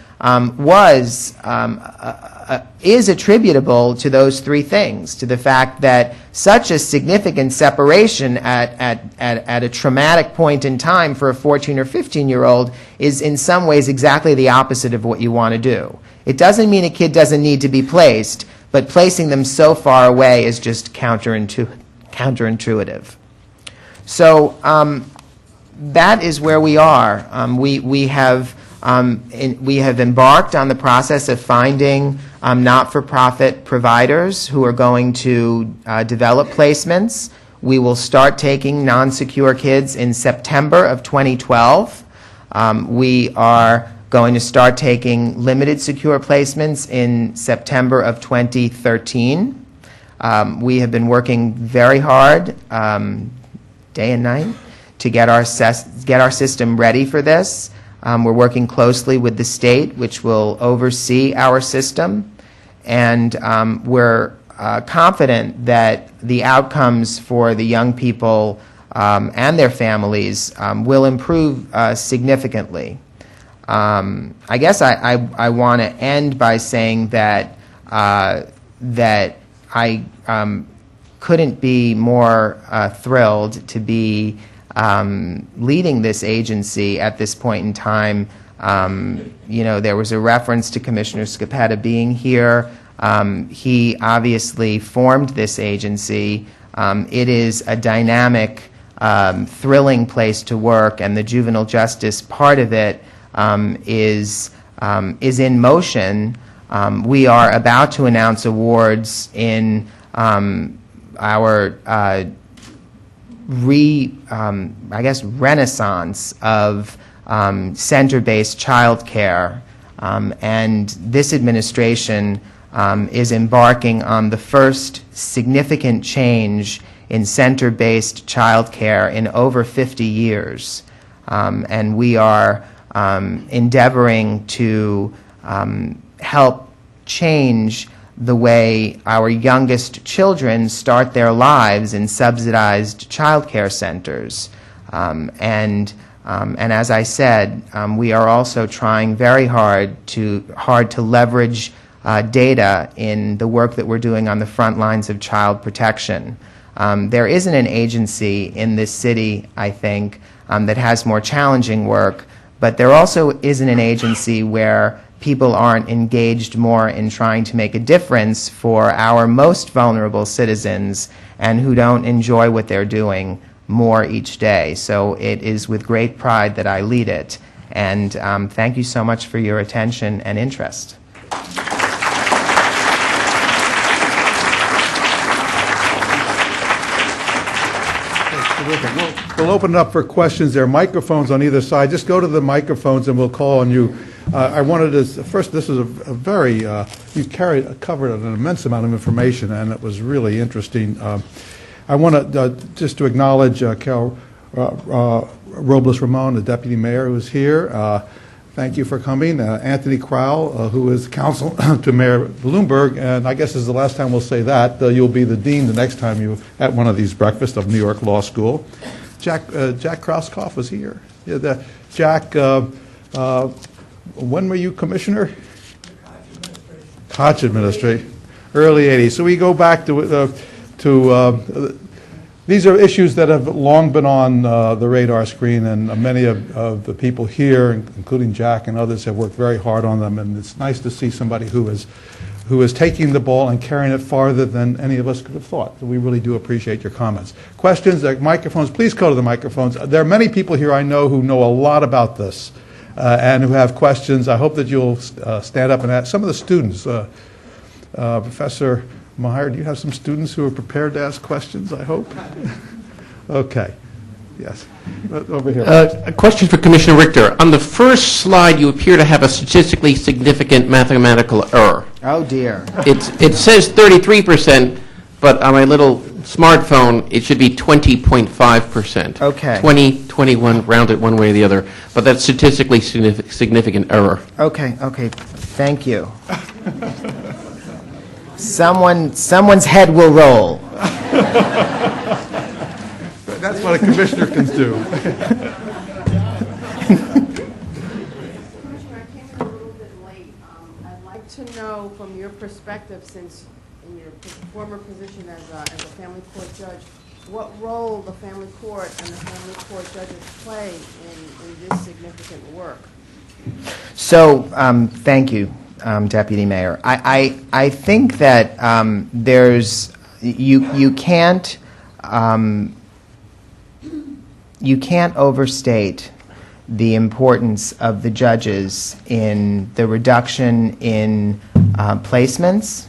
is attributable to those three things, to the fact that such a significant separation at a traumatic point in time for a 14 or 15-year-old is in some ways exactly the opposite of what you want to do. It doesn't mean a kid doesn't need to be placed, but placing them so far away is just counterintuitive. So that is where we are. We have embarked on the process of finding not-for-profit providers who are going to develop placements. We will start taking non-secure kids in September of 2012. We are going to start taking limited secure placements in September of 2013. We have been working very hard, day and night, to get our system ready for this. We're working closely with the state, which will oversee our system, and we're confident that the outcomes for the young people and their families will improve significantly. I guess I want to end by saying that that I couldn't be more thrilled to be leading this agency at this point in time. There was a reference to Commissioner Scapetta being here. He obviously formed this agency. It is a dynamic, thrilling place to work, and the juvenile justice part of it is in motion. We are about to announce awards in our renaissance of center-based child care, and this administration is embarking on the first significant change in center-based child care in over 50 years. And we are endeavoring to help change the way our youngest children start their lives in subsidized child care centers. And as I said, we are also trying very hard to leverage data in the work that we're doing on the front lines of child protection. There isn't an agency in this city, I think, that has more challenging work, but there also isn't an agency where people aren't engaged more in trying to make a difference for our most vulnerable citizens. and who don't enjoy what they're doing more each day. So it is with great pride that I lead it. And thank you so much for your attention and interest. We'll open it up for questions. There are microphones on either side. Just go to the microphones and we'll call on you. I wanted to, first, this is a very, you covered an immense amount of information, and it was really interesting. I want to, just to acknowledge Carol Robles Ramon, the deputy mayor who's here. Thank you for coming. Anthony Crowell, who is counsel to Mayor Bloomberg, and I guess this is the last time we'll say that. You'll be the dean the next time you at one of these breakfasts of New York Law School. Jack Krauskopf was here. Yeah, Jack, when were you commissioner? Koch administration. Early 80s. So we go back to these are issues that have long been on the radar screen, and many of the people here, including Jack and others, have worked very hard on them, and it's nice to see somebody who is taking the ball and carrying it farther than any of us could have thought. So we really do appreciate your comments. Questions, microphones, please go to the microphones. There are many people here I know who know a lot about this and who have questions. I hope that you'll stand up and ask. Some of the students, Professor Meyer, do you have some students who are prepared to ask questions, I hope? Okay. Yes. Over here. A question for Commissioner Richter. On the first slide, you appear to have a statistically significant mathematical error. Oh, dear. It says 33%, but on my little smartphone, it should be 20.5%. Okay. 20, 21, round it one way or the other. But that's statistically significant error. Okay, thank you. Someone's head will roll. That's what a commissioner can do. Commissioner, I came in a little bit late. I'd like to know from your perspective, since in your former position as a family court judge, what role the family court and the family court judges play in this significant work? So, thank you, Deputy Mayor. I think that you can't overstate the importance of the judges in the reduction in placements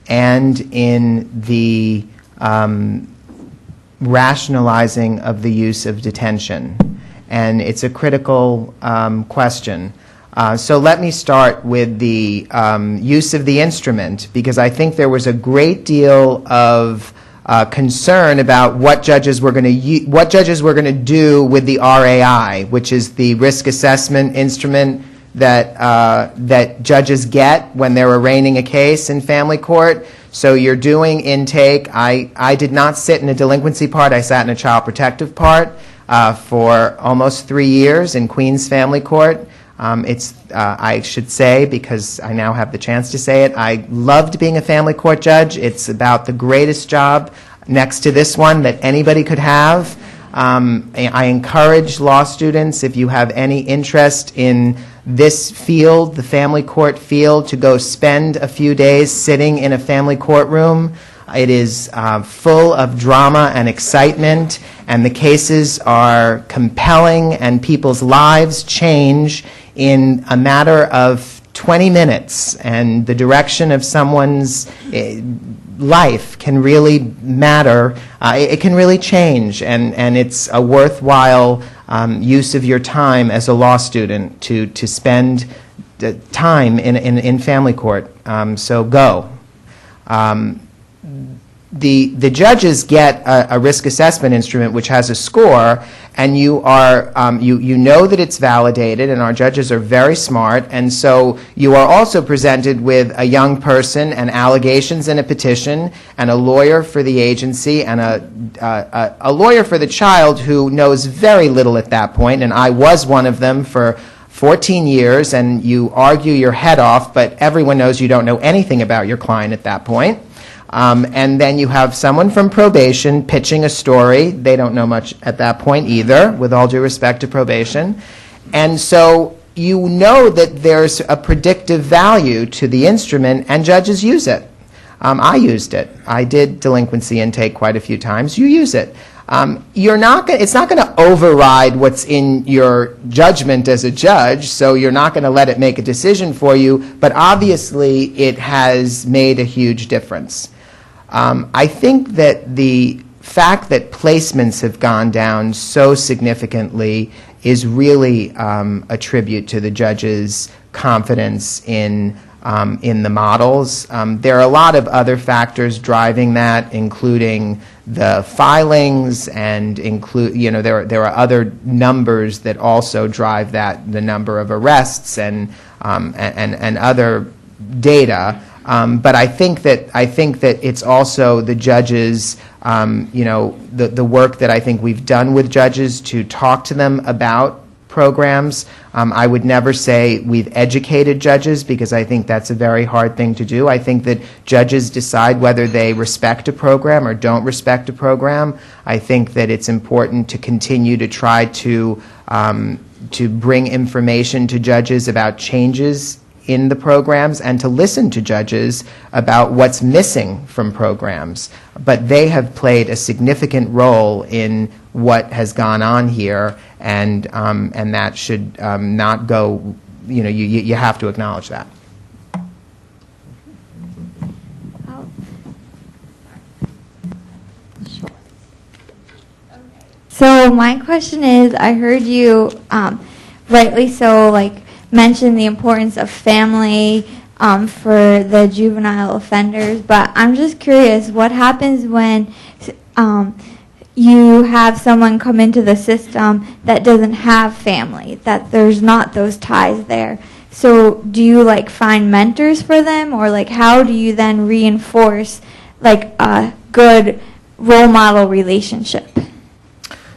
and in the rationalizing of the use of detention. And it's a critical question. So let me start with the use of the instrument, because I think there was a great deal of concern about what judges were going to do with the RAI, which is the risk assessment instrument that judges get when they're arraigning a case in family court. So you're doing intake. I did not sit in a delinquency part. I sat in a child protective part for almost 3 years in Queens Family Court. I should say, because I now have the chance to say it, I loved being a family court judge. It's about the greatest job next to this one that anybody could have. I encourage law students, if you have any interest in this field, the family court field, to go spend a few days sitting in a family courtroom. It is full of drama and excitement, and the cases are compelling, and people's lives change in a matter of 20 minutes, and the direction of someone's life can really matter. It can really change, and it's a worthwhile use of your time as a law student to spend time in family court. So go. The judges get a risk assessment instrument which has a score, and you know that it's validated, and our judges are very smart, and so you are also presented with a young person and allegations in a petition, and a lawyer for the agency, and a lawyer for the child who knows very little at that point, and I was one of them for 14 years, and you argue your head off, but everyone knows you don't know anything about your client at that point. And then you have someone from probation pitching a story. They don't know much at that point either, with all due respect to probation. And so you know that there's a predictive value to the instrument, and judges use it. I used it. I did delinquency intake quite a few times. You use it. It's not going to override what's in your judgment as a judge, so you're not going to let it make a decision for you, but obviously it has made a huge difference. I think that the fact that placements have gone down so significantly is really a tribute to the judges' confidence in the models. There are a lot of other factors driving that, including the filings, and there are other numbers that also drive that, the number of arrests and other data. But I think that it's also the judges, the work that I think we've done with judges to talk to them about programs. I would never say we've educated judges, because I think that's a very hard thing to do. I think that judges decide whether they respect a program or don't respect a program. I think that it's important to continue to try to bring information to judges about changes in the programs, and to listen to judges about what's missing from programs. But they have played a significant role in what has gone on here, and that should not go, you have to acknowledge that. So my question is, I heard you, rightly so, mention the importance of family for the juvenile offenders, but I'm just curious, what happens when you have someone come into the system that doesn't have family, that there's not those ties there? So do you find mentors for them, or how do you then reinforce a good role model relationship?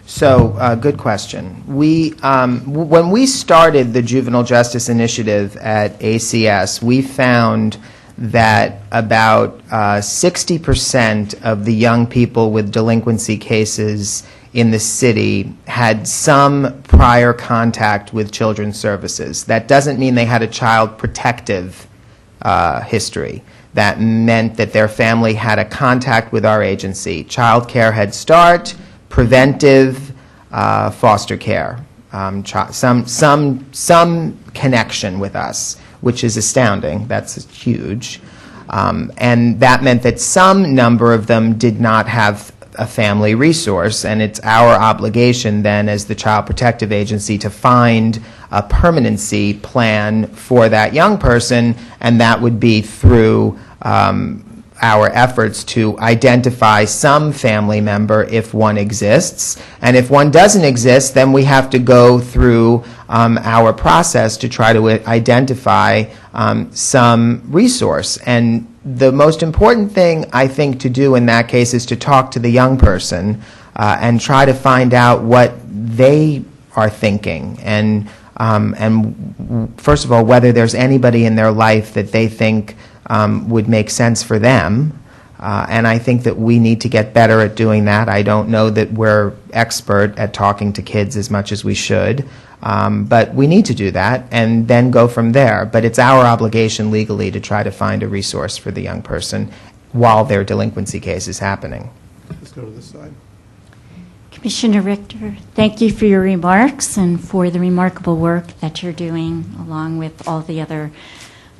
So, good question. When we started the Juvenile Justice Initiative at ACS, we found that about 60% of the young people with delinquency cases in the city had some prior contact with children's services. That doesn't mean they had a child protective history. That meant that their family had a contact with our agency. Child Care Head Start, preventive, foster care, some connection with us, which is astounding. That's huge. And that meant that some number of them did not have a family resource, and it's our obligation then as the Child Protective Agency to find a permanency plan for that young person, and that would be through our efforts to identify some family member if one exists. And if one doesn't exist, then we have to go through our process to try to identify some resource. And the most important thing, I think, to do in that case is to talk to the young person and try to find out what they are thinking. And first of all, whether there's anybody in their life that they think would make sense for them. And I think that we need to get better at doing that. I don't know that we're expert at talking to kids as much as we should, but we need to do that and then go from there. But it's our obligation legally to try to find a resource for the young person while their delinquency case is happening. Let's go to this side. Commissioner Richter, thank you for your remarks and for the remarkable work that you're doing, along with all the other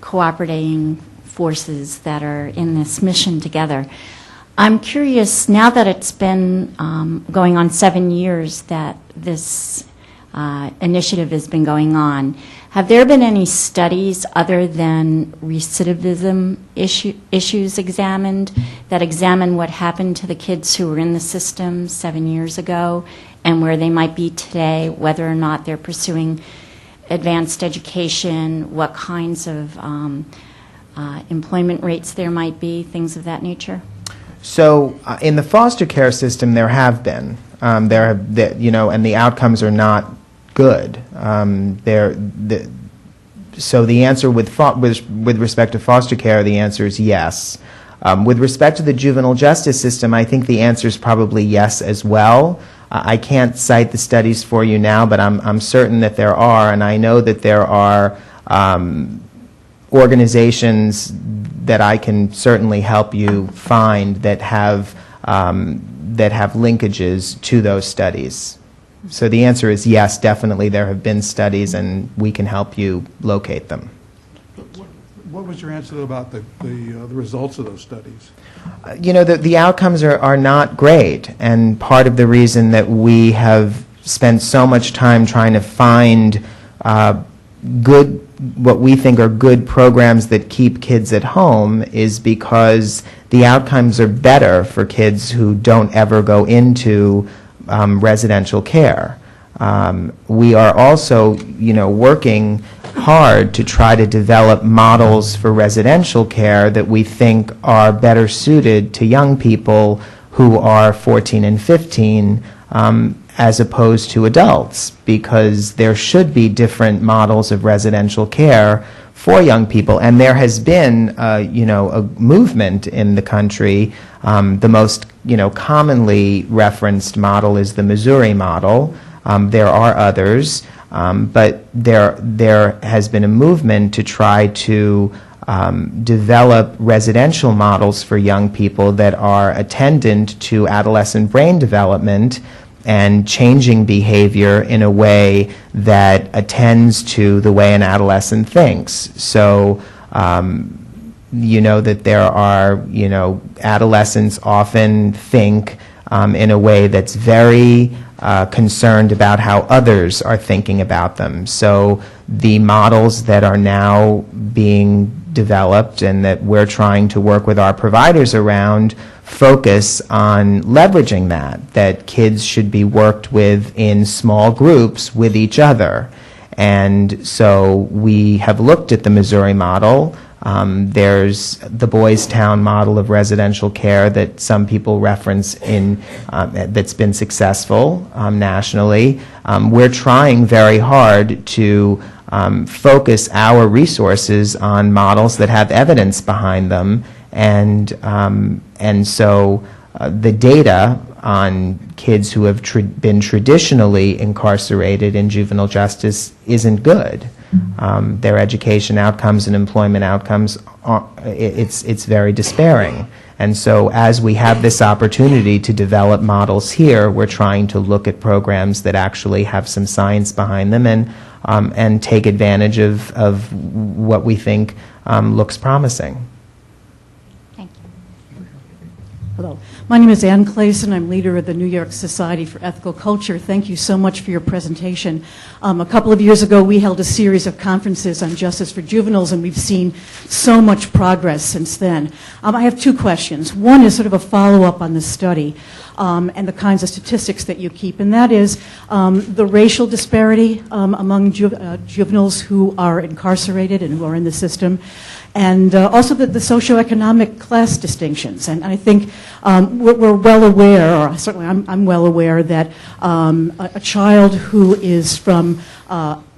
cooperating forces that are in this mission together. I'm curious, now that it's been going on 7 years that this initiative has been going on, have there been any studies other than recidivism issues examined that examine what happened to the kids who were in the system 7 years ago and where they might be today, whether or not they're pursuing advanced education, what kinds of employment rates there might be, things of that nature? So in the foster care system, there have been. And the outcomes are not good. So the answer with respect to foster care, the answer is yes. With respect to the juvenile justice system, I think the answer is probably yes as well. I can't cite the studies for you now, but I'm certain that there are, and I know that there are organizations that I can certainly help you find that have linkages to those studies. So the answer is yes, definitely there have been studies, and we can help you locate them. What was your answer about the results of those studies? The outcomes are not great, and part of the reason that we have spent so much time trying to find what we think are good programs that keep kids at home is because the outcomes are better for kids who don't ever go into residential care. We are also, working hard to try to develop models for residential care that we think are better suited to young people who are 14 and 15 as opposed to adults, because there should be different models of residential care for young people. And there has been, a movement in the country. The most, commonly referenced model is the Missouri model. There are others, but there has been a movement to try to develop residential models for young people that are attendant to adolescent brain development and changing behavior in a way that attends to the way an adolescent thinks. So, that there are, adolescents often think in a way that's very concerned about how others are thinking about them. So the models that are now being developed and that we're trying to work with our providers around focus on leveraging that kids should be worked with in small groups with each other. And so we have looked at the Missouri model. There's the Boys Town model of residential care that some people reference that's been successful nationally. We're trying very hard to focus our resources on models that have evidence behind them, and so the data on kids who have been traditionally incarcerated in juvenile justice isn't good. Their education outcomes and employment outcomes, it's very despairing. And so as we have this opportunity to develop models here, we're trying to look at programs that actually have some science behind them and take advantage of what we think looks promising. Thank you. Hello. My name is Ann Clayson. I'm leader of the New York Society for Ethical Culture. Thank you so much for your presentation. A couple of years ago, we held a series of conferences on justice for juveniles, and we've seen so much progress since then. I have two questions. One is sort of a follow-up on this study and the kinds of statistics that you keep, and that is the racial disparity among juveniles who are incarcerated and who are in the system, and also the socioeconomic class distinctions. And I think we're well aware, or certainly I'm well aware, that a child who is from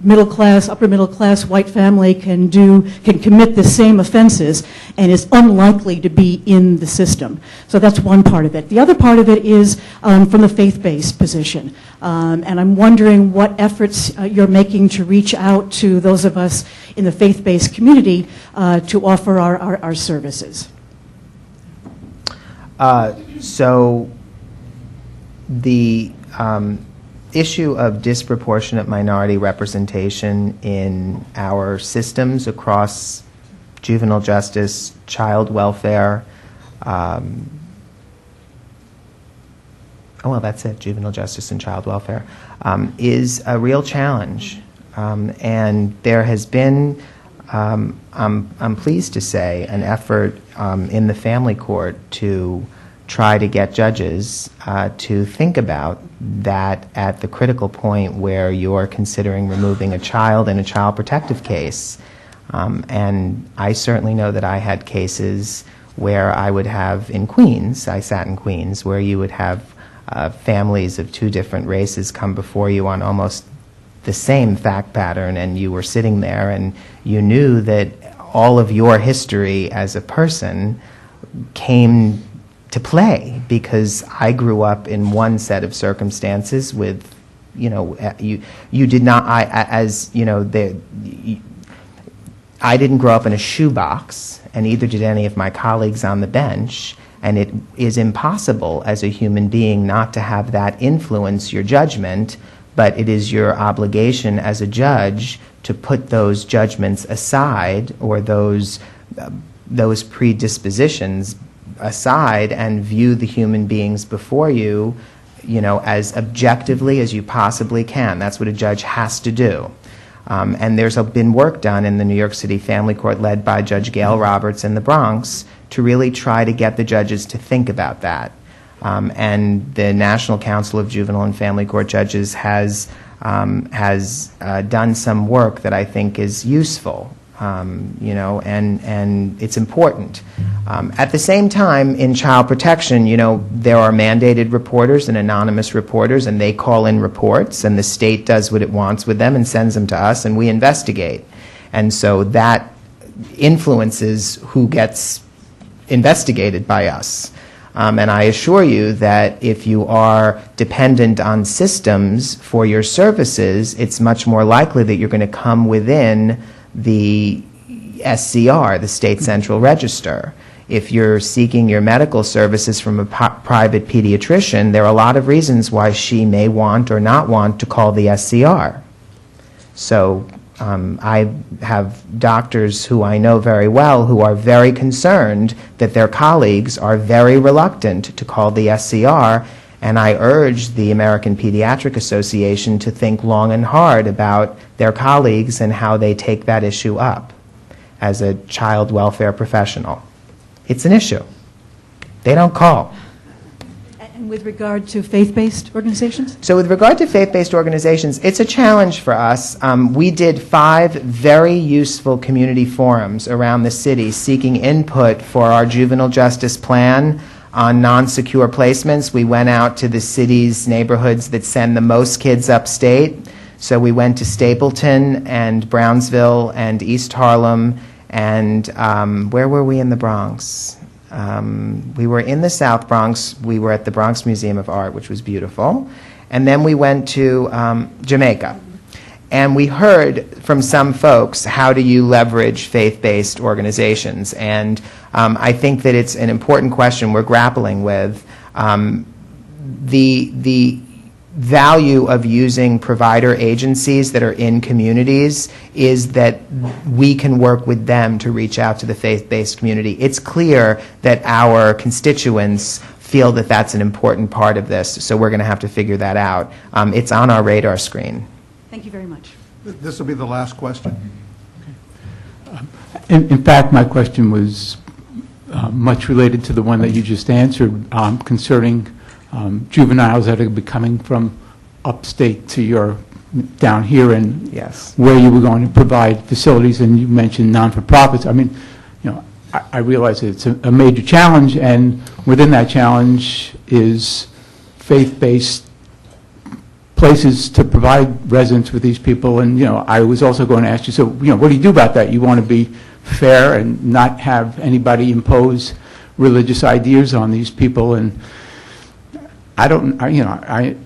middle class, upper middle class, white family can commit the same offenses and is unlikely to be in the system. So that's one part of it. The other part of it is from the faith-based position. And I'm wondering what efforts you're making to reach out to those of us in the faith-based community to offer our services. So the issue of disproportionate minority representation in our systems across juvenile justice, child welfare, that's it, juvenile justice and child welfare, is a real challenge. And there has been, I'm pleased to say, an effort in the family court to try to get judges to think about that at the critical point where you're considering removing a child in a child protective case. And I certainly know that I had cases where I would have in Queens, I sat in Queens, where you would have families of two different races come before you on almost the same fact pattern, and you were sitting there and you knew that all of your history as a person came to play, because I grew up in one set of circumstances with, you did not, I didn't grow up in a shoebox, and neither did any of my colleagues on the bench, and it is impossible as a human being not to have that influence your judgment, but it is your obligation as a judge to put those judgments aside, or those predispositions aside, and view the human beings before you, as objectively as you possibly can. That's what a judge has to do. And there's been work done in the New York City Family Court led by Judge Gail Roberts in the Bronx to really try to get the judges to think about that. And the National Council of Juvenile and Family Court Judges has done some work that I think is useful, and it's important. At the same time, in child protection, there are mandated reporters and anonymous reporters, and they call in reports, and the state does what it wants with them and sends them to us, and we investigate. And so that influences who gets investigated by us. And I assure you that if you are dependent on systems for your services, it's much more likely that you're going to come within the SCR, the State Central Register. If you're seeking your medical services from a private pediatrician, there are a lot of reasons why she may want or not want to call the SCR. So I have doctors who I know very well who are very concerned that their colleagues are very reluctant to call the SCR, and I urge the American Pediatric Association to think long and hard about their colleagues and how they take that issue up as a child welfare professional. It's an issue. They don't call. And with regard to faith-based organizations? So with regard to faith-based organizations, it's a challenge for us. We did 5 very useful community forums around the city seeking input for our juvenile justice plan on non-secure placements. We went out to the city's neighborhoods that send the most kids upstate. So we went to Stapleton and Brownsville and East Harlem, and where were we in the Bronx? We were in the South Bronx. We were at the Bronx Museum of Art, which was beautiful. And then we went to Jamaica. And we heard from some folks, how do you leverage faith-based organizations? And I think that it's an important question we're grappling with. The value of using provider agencies that are in communities is that we can work with them to reach out to the faith-based community. It's clear that our constituents feel that that's an important part of this, so we're going to have to figure that out. It's on our radar screen. Thank you very much. This will be the last question. In fact, my question was much related to the one that you just answered concerning juveniles that are coming from upstate to your down here, and yes, where you were going to provide facilities, and you mentioned non-for-profits. I mean, I realize that it's a major challenge, and within that challenge is faith-based places to provide residents with these people. And I was also going to ask you, so what do you do about that? You want to be fair and not have anybody impose religious ideas on these people, and I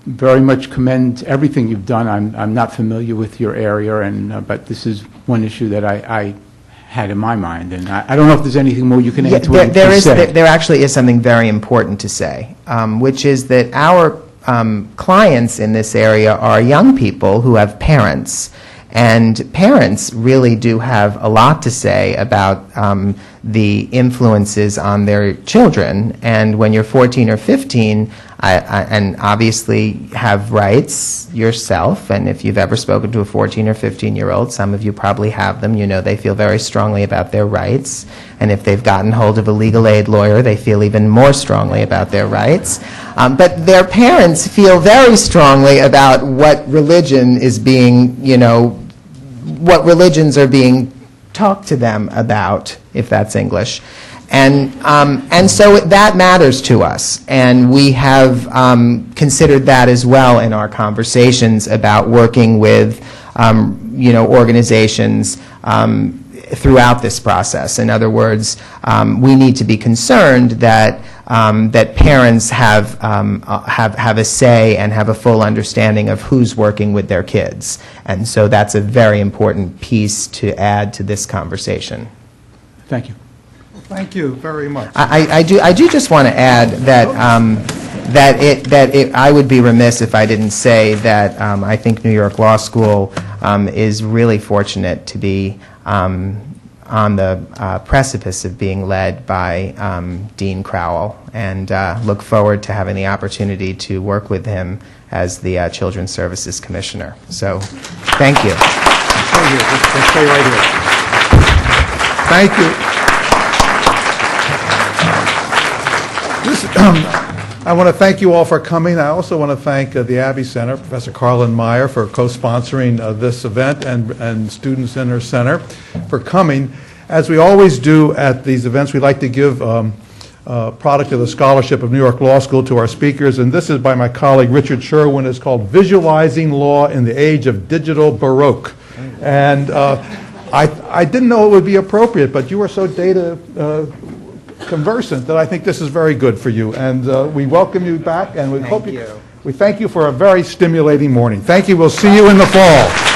very much commend everything you've done. I'm not familiar with your area, and but this is one issue that I had in my mind, and I don't know if there's anything more you can add to what you said. There actually is something very important to say, which is that our clients in this area are young people who have parents. And parents really do have a lot to say about the influences on their children. And when you're 14 or 15, and obviously have rights yourself, and if you've ever spoken to a 14 or 15-year-old, some of you probably have them, they feel very strongly about their rights. And if they've gotten hold of a legal aid lawyer, they feel even more strongly about their rights. But their parents feel very strongly about what religion is being, what religions are being talked to them about, if that's English. And so that matters to us. And we have considered that as well in our conversations about working with, organizations throughout this process. In other words, we need to be concerned that that parents have a say and have a full understanding of who's working with their kids. And so that's a very important piece to add to this conversation. Thank you. Thank you very much. I do just want to add that I would be remiss if I didn't say that I think New York Law School is really fortunate to be on the precipice of being led by Dean Crowell, and look forward to having the opportunity to work with him as the Children's Services Commissioner. So, thank you. Stay here. Let's stay right here. Thank you. I want to thank you all for coming. I also want to thank the Abbey Center, Professor Carlin Meyer, for co-sponsoring this event, and Student Center Center for coming. As we always do at these events, we like to give product of the scholarship of New York Law School to our speakers, and this is by my colleague Richard Sherwin. It's called Visualizing Law in the Age of Digital Baroque. And I didn't know it would be appropriate, but you are so data conversant that I think this is very good for you. And we welcome you back, and we thank you for a very stimulating morning. Thank you. We'll see you in the fall.